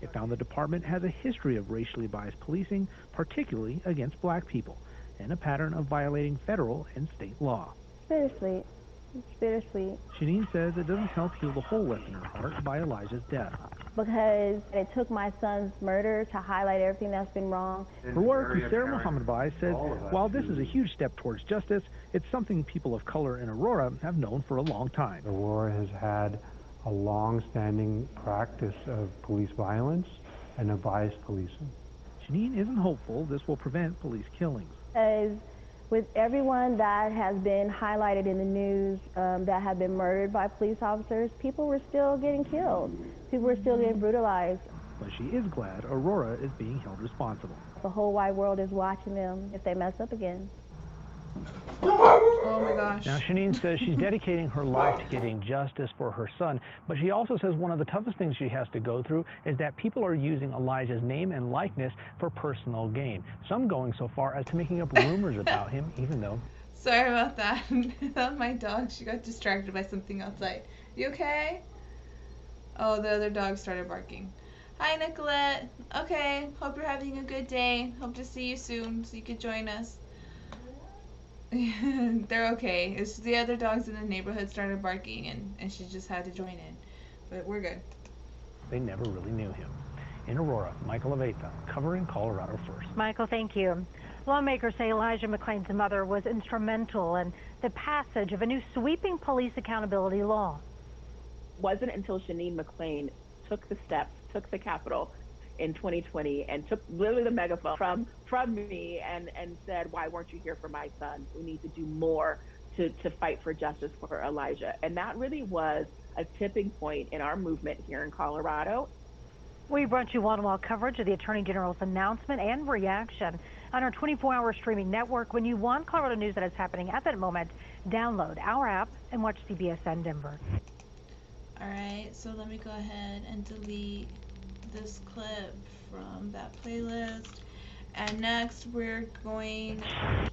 It found the department has a history of racially biased policing, particularly against black people, and a pattern of violating federal and state law. Bittersweet. It's bittersweet. Shanine says it doesn't help heal the hole left in her heart by Elijah's death. Because it took my son's murder to highlight everything that's been wrong. Lawyer Kusara Mohammadbai says while this is a huge step towards justice, it's something people of color in Aurora have known for a long time. Aurora has had a long-standing practice of police violence and of biased policing. Janine isn't hopeful this will prevent police killings. As with everyone that has been highlighted in the news that have been murdered by police officers, people were still getting killed. People were still getting brutalized. But she is glad Aurora is being held responsible. The whole wide world is watching them if they mess up again. Oh my gosh. Now, Janine says she's dedicating her life to getting justice for her son, but she also says one of the toughest things she has to go through is that people are using Elijah's name and likeness for personal gain. Some going so far as to making up rumors about him, even though... Sorry about that. My dog, she got distracted by something outside. You okay? Oh, the other dog started barking. Hi, Nicolette. Okay, hope you're having a good day. Hope to see you soon so you could join us. They're okay. It's the other dogs in the neighborhood started barking and she just had to join in. But we're good. They never really knew him. In Aurora, Michael Aveta, covering Colorado First. Michael, thank you. Lawmakers say Elijah McClain's mother was instrumental in the passage of a new sweeping police accountability law. It wasn't until Janine McClain took the steps, took the Capitol in 2020 and took literally the megaphone from me and said, why weren't you here for my son? We need to do more to fight for justice for Elijah. And that really was a tipping point in our movement here in Colorado. We brought you wall-to-wall coverage of the Attorney General's announcement and reaction on our 24-hour streaming network. When you want Colorado news that is happening at that moment, download our app and watch CBSN Denver. All right, so let me go ahead and delete this clip from that playlist. And next we're going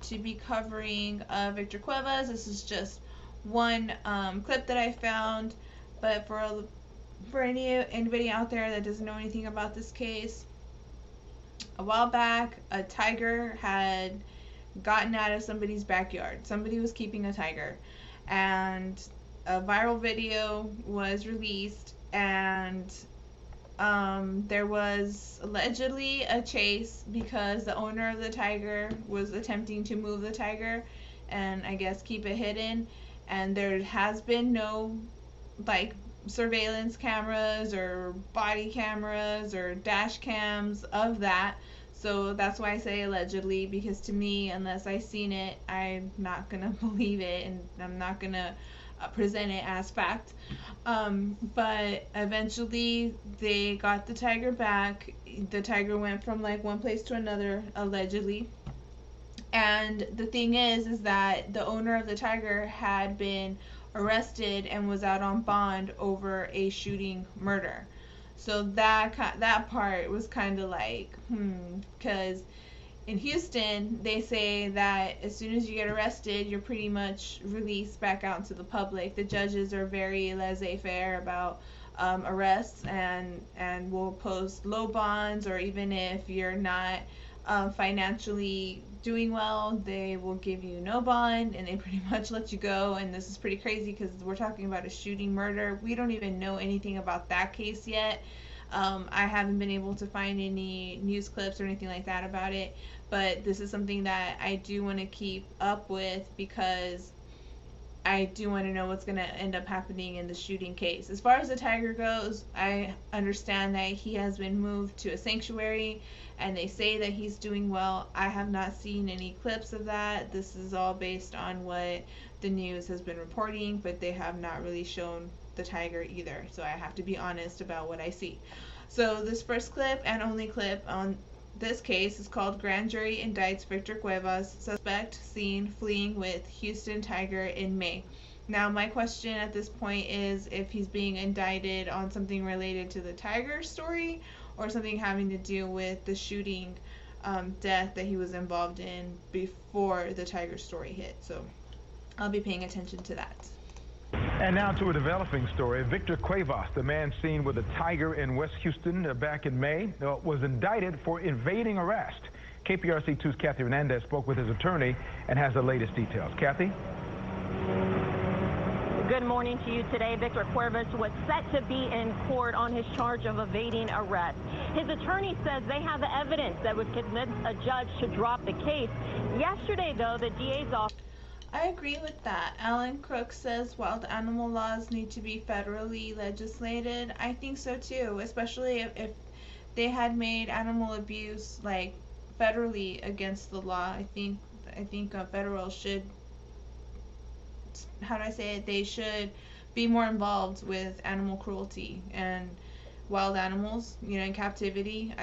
to be covering Victor Cuevas. This is just one clip that I found, but for anybody out there that doesn't know anything about this case, a while back a tiger had gotten out of somebody's backyard. Somebody was keeping a tiger, and a viral video was released, and there was allegedly a chase because the owner of the tiger was attempting to move the tiger and I guess keep it hidden, and there has been no like surveillance cameras or body cameras or dash cams of that. So that's why I say allegedly, because to me, unless I seen it, I'm not gonna believe it, and I'm not gonna present it as fact. But eventually they got the tiger back. The tiger went from like one place to another, allegedly. And the thing is that the owner of the tiger had been arrested and was out on bond over a shooting murder. So that part was kind of like, because in Houston, they say that as soon as you get arrested, you're pretty much released back out into the public. The judges are very laissez-faire about arrests and will post low bonds, or even if you're not financially doing well, they will give you no bond and they pretty much let you go. And this is pretty crazy because we're talking about a shooting murder. We don't even know anything about that case yet. I haven't been able to find any news clips or anything like that about it, but this is something that I do want to keep up with because I do want to know what's going to end up happening in the shooting case. As far as the tiger goes, I understand that he has been moved to a sanctuary and they say that he's doing well. I have not seen any clips of that. This is all based on what the news has been reporting, but they have not really shown the tiger either, so I have to be honest about what I see. So this first clip and only clip on this case is called Grand Jury Indicts Victor Cuevas, Suspect Seen Fleeing with Houston Tiger in May. Now my question at this point is if he's being indicted on something related to the tiger story or something having to do with the shooting death that he was involved in before the tiger story hit. So I'll be paying attention to that. And now to a developing story. Victor Cuevas, the man seen with a tiger in West Houston back in May, was indicted for evading arrest. KPRC 2's Kathy Hernandez spoke with his attorney and has the latest details. Kathy? Good morning to you today. Victor Cuevas was set to be in court on his charge of evading arrest. His attorney says they have evidence that would convince a judge to drop the case. Yesterday, though, the DA's office... I agree with that. Alan Crook says wild animal laws need to be federally legislated. I think so too, especially if they had made animal abuse like federally against the law. I think federal should, how do I say it? They should be more involved with animal cruelty and wild animals, in captivity.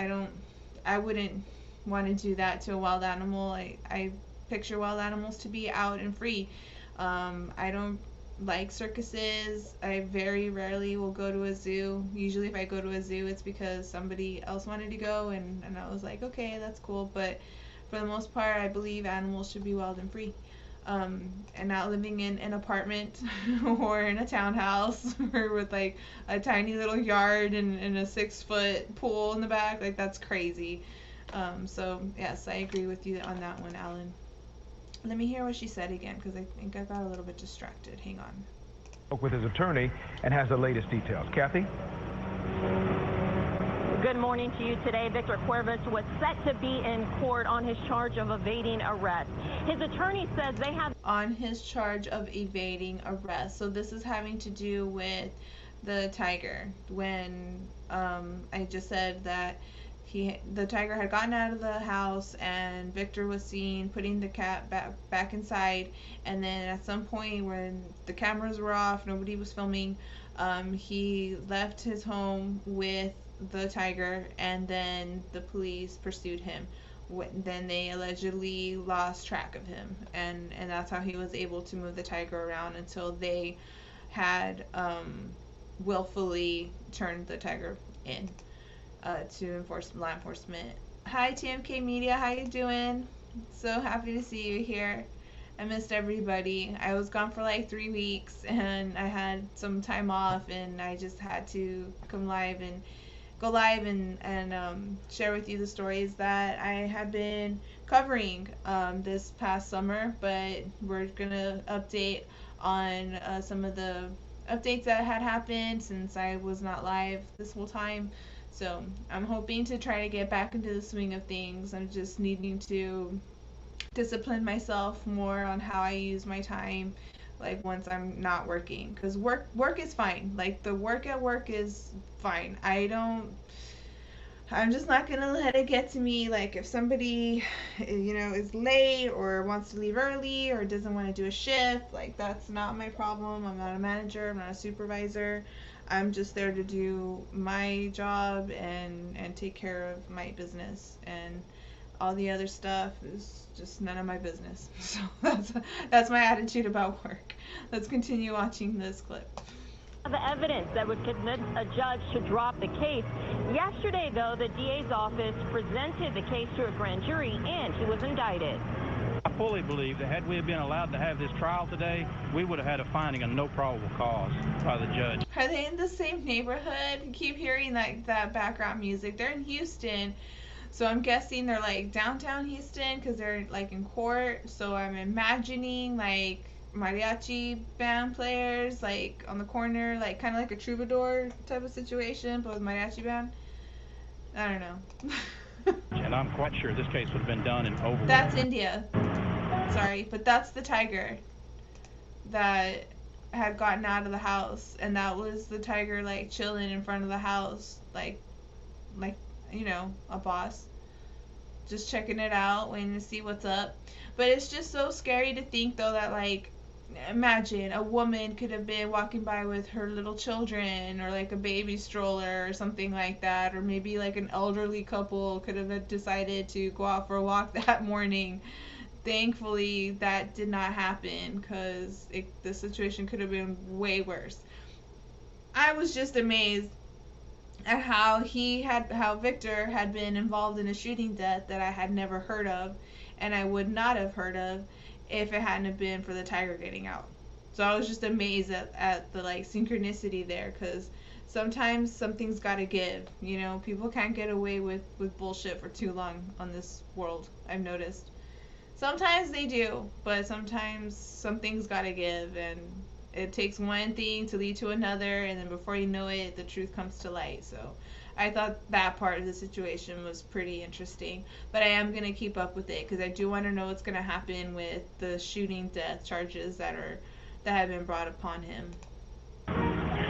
I wouldn't want to do that to a wild animal. I picture wild animals to be out and free. I don't like circuses. I very rarely will go to a zoo. Usually if I go to a zoo, it's because somebody else wanted to go, and I was like, okay, that's cool. But for the most part, I believe animals should be wild and free. And not living in an apartment or in a townhouse or with like a tiny little yard and a 6-foot pool in the back. Like, that's crazy. So yes, I agree with you on that one, Alan. Let me hear what she said again, because I think I got a little bit distracted. Hang on. Spoke with his attorney and has the latest details. Kathy? Good morning to you today. Victor Cuervas was set to be in court on his charge of evading arrest. His attorney says they have... On his charge of evading arrest. So this is having to do with the tiger. When I just said that the tiger had gotten out of the house and Victor was seen putting the cat back inside, and then at some point when the cameras were off, nobody was filming, he left his home with the tiger, and then the police pursued him. Then they allegedly lost track of him, and that's how he was able to move the tiger around until they had willfully turned the tiger in to law enforcement. Hi TMK Media, how you doing? So happy to see you here. I missed everybody. I was gone for like 3 weeks and I had some time off, and I just had to come live and go live and share with you the stories that I had been covering this past summer. But we're gonna update on some of the updates that had happened since I was not live this whole time. So I'm hoping to try to get back into the swing of things. I'm just needing to discipline myself more on how I use my time, like once I'm not working, because work is fine. Like the work at work is fine. I'm just not gonna let it get to me. Like if somebody is late or wants to leave early or doesn't want to do a shift, like that's not my problem. I'm not a manager, I'm not a supervisor. I'm just there to do my job and take care of my business, and all the other stuff is just none of my business. So that's my attitude about work. Let's continue watching this clip. The evidence that would convince a judge to drop the case. Yesterday, though, the DA's office presented the case to a grand jury, and he was indicted. I fully believe that had we been allowed to have this trial today, we would have had a finding of no probable cause by the judge. Are they in the same neighborhood? I keep hearing that background music. They're in Houston, so I'm guessing they're like downtown Houston because they're like in court. So I'm imagining like mariachi band players like on the corner, like kind of like a troubadour type of situation, but with mariachi band. I don't know. And I'm quite sure this case would have been done in over. That's India. Sorry, but that's the tiger that had gotten out of the house, and that was the tiger like chilling in front of the house, like a boss, just checking it out, waiting to see what's up. But it's just so scary to think though that like, imagine a woman could have been walking by with her little children or like a baby stroller or something like that, or maybe like an elderly couple could have decided to go out for a walk that morning. Thankfully that did not happen, because the situation could have been way worse. I was just amazed at how Victor had been involved in a shooting death that I had never heard of, and I would not have heard of if it hadn't have been for the tiger getting out. So I was just amazed at the like synchronicity there, because sometimes something's got to give. People can't get away with bullshit for too long on this world, I've noticed. Sometimes they do, but sometimes something's got to give, and it takes one thing to lead to another, and then before you know it, the truth comes to light. So I thought that part of the situation was pretty interesting. But I am going to keep up with it because I do want to know what's going to happen with the shooting death charges that have been brought upon him.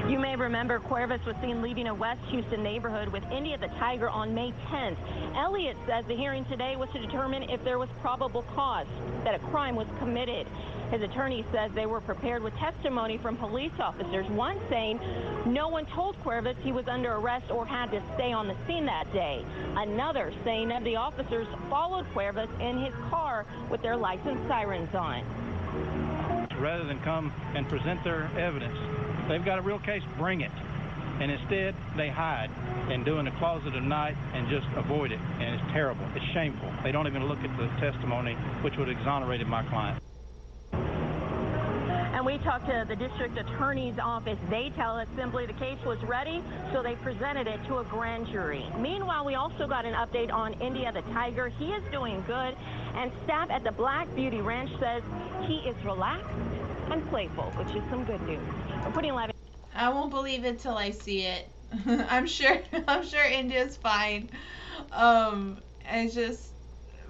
You may remember Cuervas was seen leaving a West Houston neighborhood with India the Tiger on May 10th. Elliott says the hearing today was to determine if there was probable cause that a crime was committed. His attorney says they were prepared with testimony from police officers, one saying no one told Cuervas he was under arrest or had to stay on the scene that day. Another saying that the officers followed Cuervas in his car with their license sirens on. Rather than come and present their evidence, they've got a real case, bring it. And instead, they hide and do in the closet at night and just avoid it. And it's terrible. It's shameful. They don't even look at the testimony, which would have exonerated my client. And we talked to the district attorney's office. They tell us simply the case was ready, so they presented it to a grand jury. Meanwhile, we also got an update on India the Tiger. He is doing good, and staff at the Black Beauty Ranch says he is relaxed and playful, which is some good news. We're putting live. I won't believe it till I see it. I'm sure India's fine. I just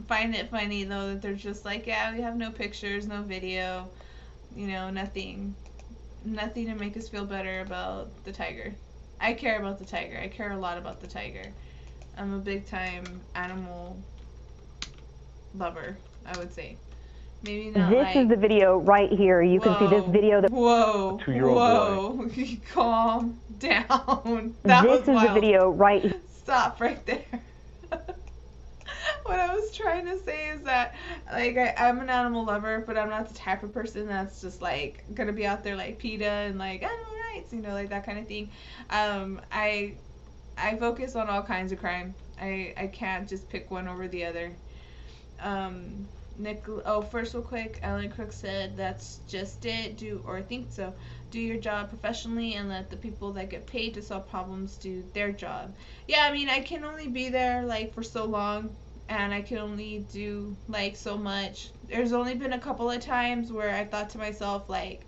find it funny though that they're just like, yeah, we have no pictures, no video, you know, nothing to make us feel better about the tiger. I care about the tiger. I care a lot about the tiger. I'm a big time animal lover, I would say. Maybe not. This is the video right here. You can see this video. Whoa. Whoa. Calm down. This is the video right here. Stop right there. What I was trying to say is that, like, I'm an animal lover, but I'm not the type of person that's just, like, gonna be out there like PETA and, like, animal rights, you know, like that kind of thing. I focus on all kinds of crime. I can't just pick one over the other. First real quick, Alan Crook said that's just it. Do your job professionally and let the people that get paid to solve problems do their job. Yeah, I mean, I can only be there like for so long, and I can only do like so much. There's only been a couple of times where I thought to myself like,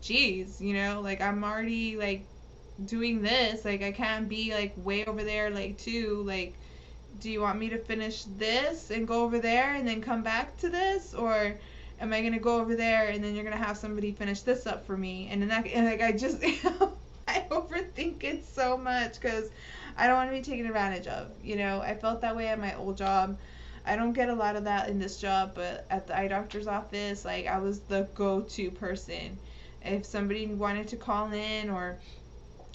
geez, you know, like I'm already like doing this, like I can't be like way over there like too, like, do you want me to finish this and go over there and then come back to this, or am I gonna go over there and then you're gonna have somebody finish this up for me? And then I just I overthink it so much because I don't want to be taken advantage of. You know, I felt that way at my old job. I don't get a lot of that in this job, but at the eye doctor's office, like I was the go-to person. If somebody wanted to call in or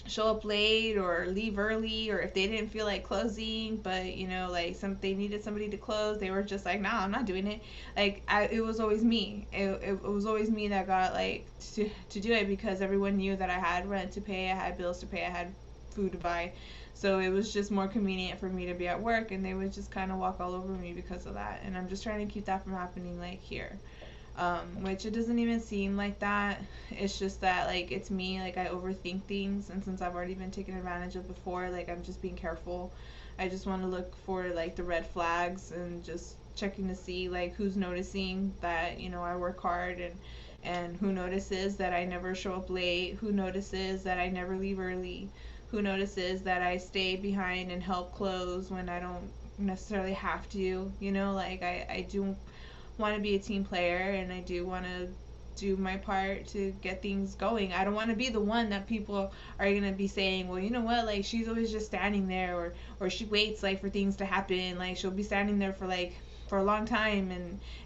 show up late or leave early, or if they didn't feel like closing, but you know, like they needed somebody to close, they were just like, nah, I'm not doing it. Like it was always me. It was always me that got like to do it, because everyone knew that I had rent to pay, I had bills to pay, I had food to buy. So it was just more convenient for me to be at work, and they would just kind of walk all over me because of that. And I'm just trying to keep that from happening like here. Which it doesn't even seem like that. It's just that like it's me, like I overthink things, and since I've already been taken advantage of before, like I'm just being careful. I just want to look for like the red flags and just checking to see like who's noticing that, you know, I work hard, and who notices that I never show up late, who notices that I never leave early, who notices that I stay behind and help close when I don't necessarily have to, you know, like I do want to be a team player, and I do want to do my part to get things going. I don't want to be the one that people are going to be saying, well, you know what, like she's always just standing there, or she waits like for things to happen, like she'll be standing there for a long time,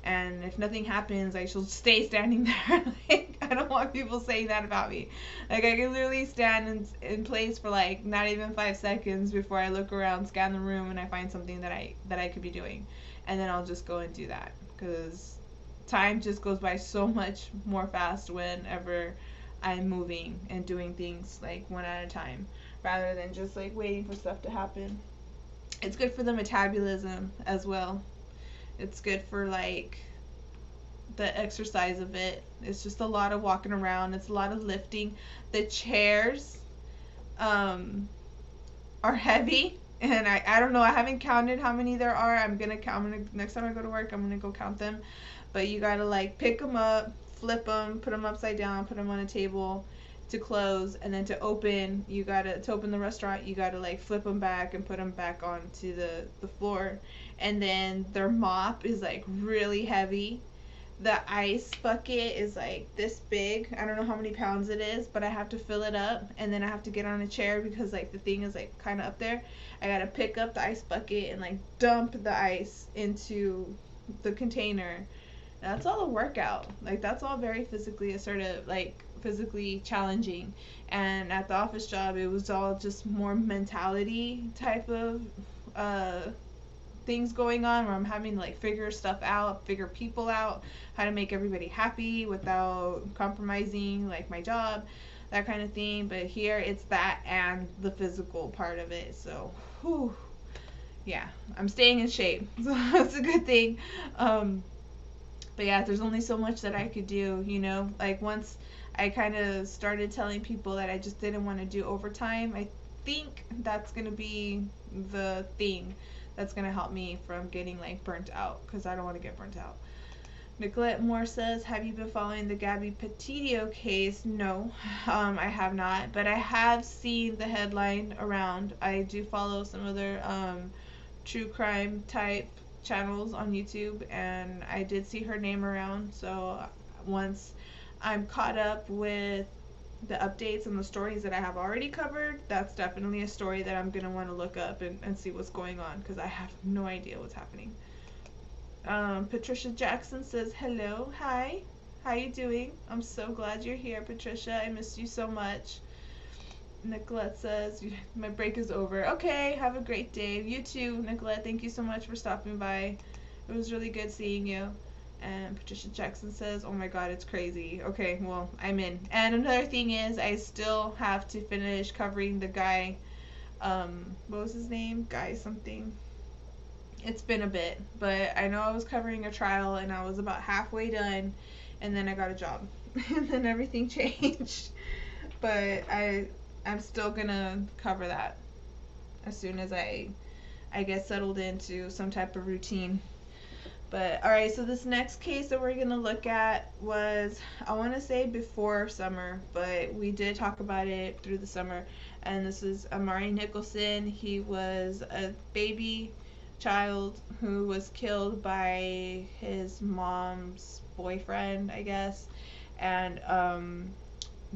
and if nothing happens, like she'll stay standing there. Like I don't want people saying that about me. Like I can literally stand in place for like not even 5 seconds before I look around, scan the room, and I find something that I could be doing, and then I'll just go and do that, because time just goes by so much more fast whenever I'm moving and doing things like one at a time, rather than just like waiting for stuff to happen. It's good for the metabolism as well. It's good for like the exercise of it. It's just a lot of walking around. It's a lot of lifting. The chairs are heavy. And I don't know, I haven't counted how many there are. I'm gonna next time I go to work, I'm gonna go count them. But you gotta like pick them up, flip them, put them upside down, put them on a table, to close, and then to open the restaurant, you gotta like flip them back and put them back onto the floor. And then their mop is like really heavy. The ice bucket is like this big. I don't know how many pounds it is, but I have to fill it up, and then I have to get on a chair because like the thing is like kind of up there. I gotta pick up the ice bucket and like dump the ice into the container. That's all a workout. Like that's all very physically assertive, like physically challenging. And at the office job, it was all just more mentality type of things going on, where I'm having to like figure stuff out, figure people out, how to make everybody happy without compromising like my job, that kind of thing. But here it's that and the physical part of it. So whew, yeah, I'm staying in shape, so that's a good thing. But yeah, there's only so much that I could do, you know. Like once I kind of started telling people that I just didn't want to do overtime, I think that's gonna be the thing that's going to help me from getting like burnt out, because I don't want to get burnt out. Nicolette Moore says, have you been following the Gabby Petito case? No, I have not, but I have seen the headline around. I do follow some other true crime type channels on YouTube, and I did see her name around. So once I'm caught up with the updates and the stories that I have already covered, that's definitely a story that I'm gonna want to look up and see what's going on, because I have no idea what's happening. Patricia Jackson says, hello, hi, how you doing? I'm so glad you're here, Patricia. I missed you so much. Nicolette says, my break is over. Okay, have a great day. You too, Nicolette. Thank you so much for stopping by. It was really good seeing you. And Patricia Jackson says, oh my god, it's crazy. Okay, well, I'm in. And another thing is, I still have to finish covering the guy, what was his name? Guy something. It's been a bit, but I know I was covering a trial and I was about halfway done, and then I got a job. And then everything changed. But I'm still gonna cover that as soon as I get settled into some type of routine. But alright, so this next case that we're gonna look at was, I want to say before summer, but we did talk about it through the summer. And this is Amari Nicholson. He was a baby child who was killed by his mom's boyfriend, I guess. And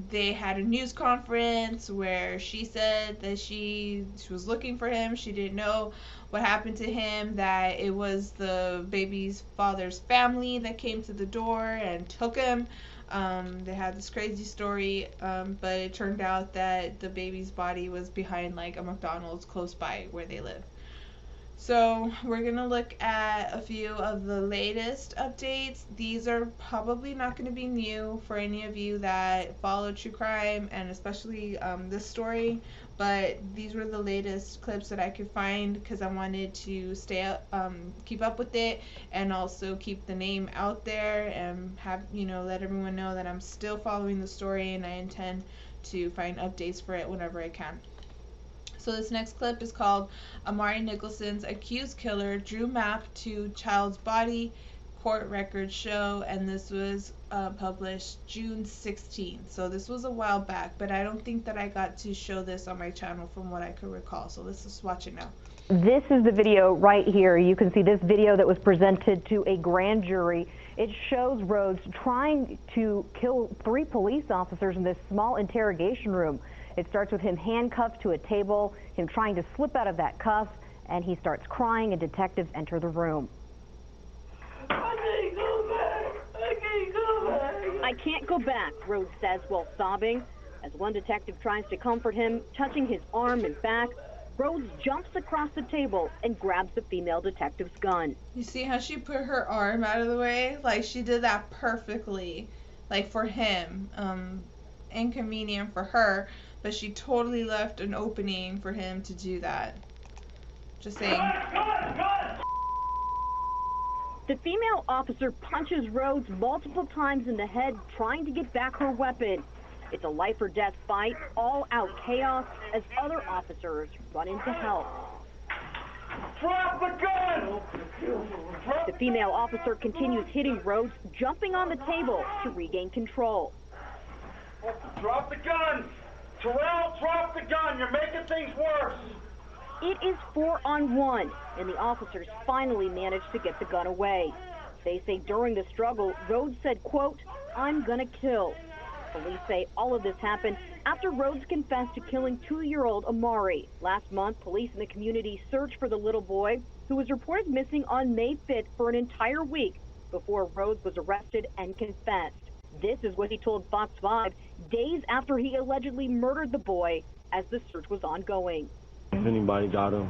they had a news conference where she said that she was looking for him. She didn't know what happened to him, that it was the baby's father's family that came to the door and took him. They had this crazy story, but it turned out that the baby's body was behind like a McDonald's close by where they live. So we're going to look at a few of the latest updates. These are probably not going to be new for any of you that follow true crime, and especially this story, but these were the latest clips that I could find because I wanted to keep up with it, and also keep the name out there and have, let everyone know that I'm still following the story and I intend to find updates for it whenever I can. So this next clip is called Amari Nicholson's Accused Killer Drew Map to Child's Body, Court Records Show, and this was published June 16th. So this was a while back, but I don't think that I got to show this on my channel from what I could recall. So let's just watch it now. This is the video right here. You can see this video that was presented to a grand jury. It shows Rhodes trying to kill 3 police officers in this small interrogation room. It starts with him handcuffed to a table, him trying to slip out of that cuff, and he starts crying, and detectives enter the room. I can't go back. I can't go back. I can't go back, Rhodes says while sobbing. As one detective tries to comfort him, touching his arm and back, Rhodes jumps across the table and grabs the female detective's gun. You see how she put her arm out of the way? Like, she did that perfectly. Like, for him. Inconvenient for her, but she totally left an opening for him to do that. Just saying. The female officer punches Rhodes multiple times in the head, trying to get back her weapon. It's a life or death fight, all out chaos as other officers run in to help. Drop the gun! The female officer continues hitting Rhodes, jumping on the table to regain control. Drop the gun! Terrell, drop the gun! You're making things worse! It is 4-on-1, and the officers finally managed to get the gun away. They say during the struggle, Rhodes said, quote, "I'm gonna kill." Police say all of this happened after Rhodes confessed to killing 2-year-old Amari. Last month, police in the community searched for the little boy who was reported missing on May 5th for an entire week before Rhodes was arrested and confessed. This is what he told Fox 5 days after he allegedly murdered the boy as the search was ongoing. If anybody got him,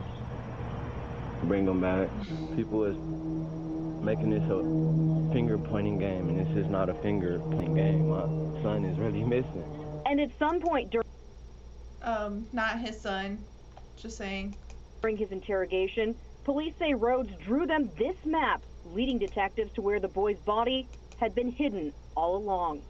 bring him back. People is making this a finger-pointing game, and this is not a finger-pointing game. My son is really missing. And at some point not his son, just saying. During his interrogation, police say Rhodes drew them this map, leading detectives to where the boy's body had been hidden all along.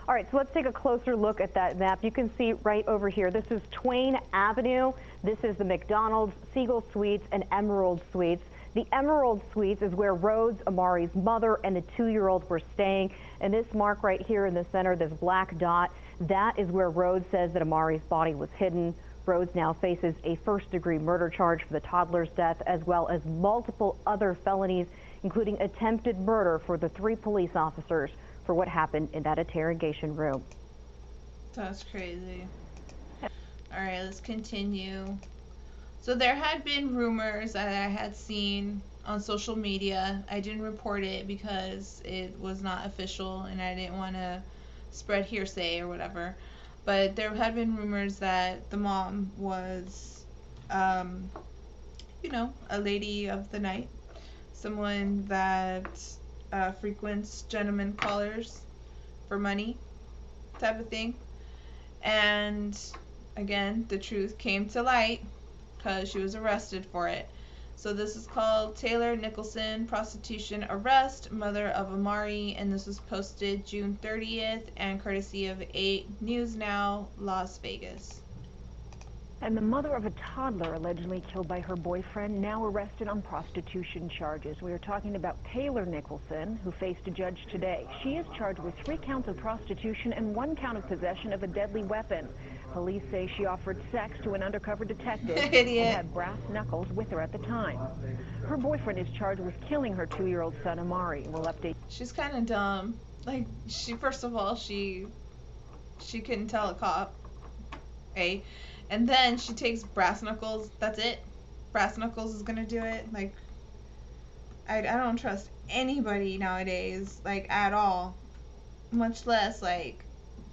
All right, so let's take a closer look at that map. You can see right over here, this is Twain Avenue. This is the McDonald's, Siegel Suites, and Emerald Suites. The Emerald Suites is where Rhodes, Amari's mother, and the 2-year-old were staying. And this mark right here in the center, this black dot, that is where Rhodes says that Amari's body was hidden. Rhodes now faces a first-degree murder charge for the toddler's death, as well as multiple other felonies, including attempted murder for the 3 police officers for what happened in that interrogation room. That's crazy. All right, let's continue. So there had been rumors that I had seen on social media. I didn't report it because it was not official and I didn't want to spread hearsay or whatever. But there had been rumors that the mom was, you know, a lady of the night. Someone that frequents gentlemen callers for money type of thing. And again, the truth came to light because she was arrested for it. So this is called Taylor Nicholson Prostitution Arrest, Mother of Amari, and this was posted June 30th and courtesy of 8 News Now, Las Vegas. And the mother of a toddler allegedly killed by her boyfriend, now arrested on prostitution charges. We are talking about Taylor Nicholson, who faced a judge today. She is charged with 3 counts of prostitution and 1 count of possession of a deadly weapon. Police say she offered sex to an undercover detective and had brass knuckles with her at the time. Her boyfriend is charged with killing her 2-year-old son, Amari. We'll update. She's kind of dumb. Like, first of all, she couldn't tell a cop. Okay? And then she takes brass knuckles. That's it. Brass knuckles is gonna do it. Like, I don't trust anybody nowadays, like, at all. Much less, like,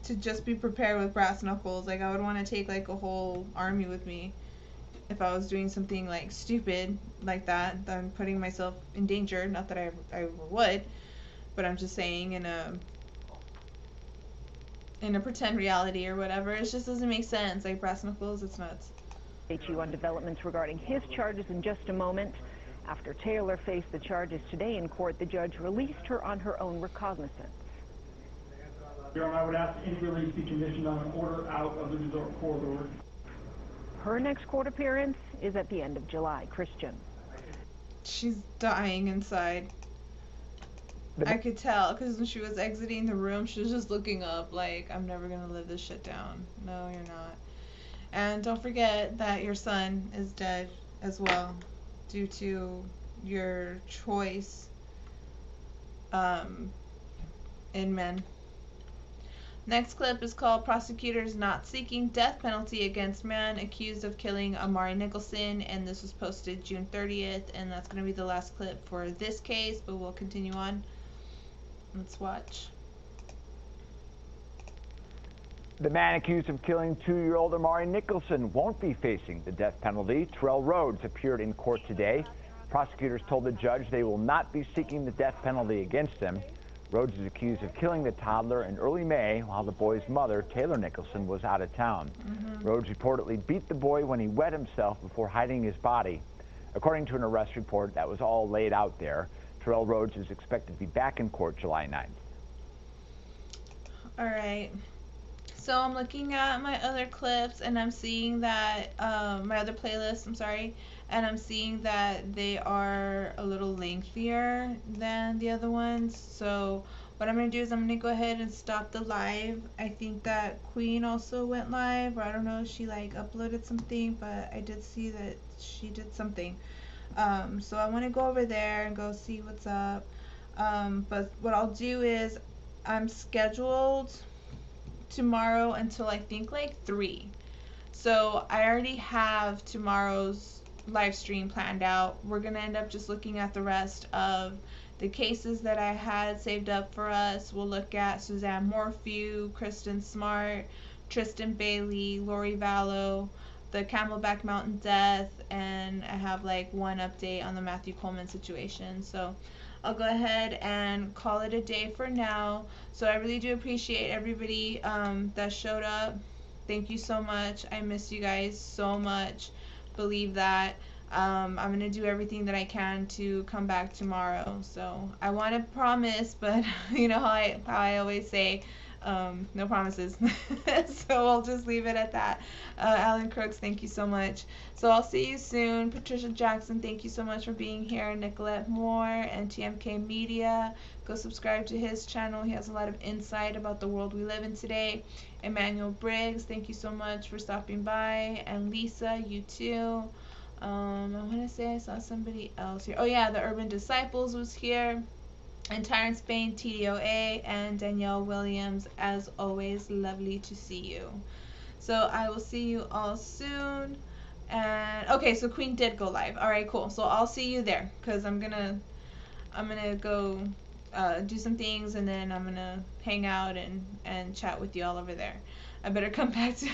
to just be prepared with brass knuckles. Like, I would want to take, like, a whole army with me if I was doing something, like, stupid like that. Then putting myself in danger. Not that I ever would, but I'm just saying in a pretend reality or whatever. It just doesn't make sense. Like, brass knuckles, it's nuts. Update you on developments regarding his charges in just a moment. After Taylor faced the charges today in court, the judge released her on her own recognizance. Your Honor, I would ask any release be conditioned on an order out of the resort corridor. Her next court appearance is at the end of July. Christian. She's dying inside. I could tell, because when she was exiting the room, she was just looking up like, I'm never going to live this shit down. No, you're not. And don't forget that your son is dead as well due to your choice in men. Next clip is called Prosecutors Not Seeking Death Penalty Against Man Accused of Killing Amari Nicholson, and this was posted June 30th, and that's going to be the last clip for this case, but we'll continue on. Let's watch. The man accused of killing 2-year-old Amari Nicholson won't be facing the death penalty. Terrell Rhodes appeared in court today. Prosecutors told the judge they will not be seeking the death penalty against him. Rhodes is accused of killing the toddler in early May while the boy's mother, Taylor Nicholson, was out of town. Rhodes reportedly beat the boy when he wet himself before hiding his body. According to an arrest report that was all laid out there, Terrell Rhodes is expected to be back in court July 9th. All right. So I'm looking at my other clips and I'm seeing that, my other playlists, I'm sorry, and I'm seeing that they are a little lengthier than the other ones. So what I'm going to do is I'm going to go ahead and stop the live. I think that Queen also went live, or I don't know if she like uploaded something, but I did see that she did something. So I want to go over there and go see what's up. But what I'll do is I'm scheduled tomorrow until I think like 3. So I already have tomorrow's live stream planned out. We're going to end up just looking at the rest of the cases that I had saved up for us. We'll look at Suzanne Morphew, Kristen Smart, Tristan Bailey, Lori Vallow, the Camelback Mountain death, and I have like one update on the Matthew Coleman situation. So I'll go ahead and call it a day for now. So I really do appreciate everybody that showed up. Thank you so much. I miss you guys so much. Believe that. I'm going to do everything that I can to come back tomorrow. So I want to promise, but you know how I always say, no promises. So I'll just leave it at that. Alan Crooks, thank you so much. So I'll see you soon. Patricia Jackson, thank you so much for being here. Nicolette Moore and TMK Media. Go subscribe to his channel. He has a lot of insight about the world we live in today. Emmanuel Briggs, thank you so much for stopping by. And Lisa, you too. I want to say I saw somebody else here. Oh yeah, the Urban Disciples was here. And Tyrant Spain, TDOA, and Danielle Williams. As always, lovely to see you. So I will see you all soon. And okay, so Queen did go live. All right, cool. So I'll see you there, because I'm gonna go do some things, and then I'm gonna hang out and chat with you all over there. I better come back to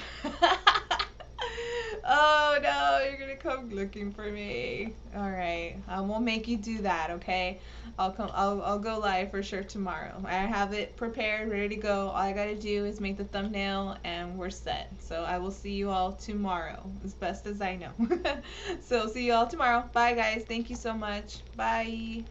oh no, you're gonna come looking for me. All right, I won't make you do that, okay? I'll go live for sure tomorrow. I have it prepared, ready to go. All I gotta do is make the thumbnail and we're set. So I will see you all tomorrow, as best as I know. So see you all tomorrow. Bye guys, thank you so much. Bye.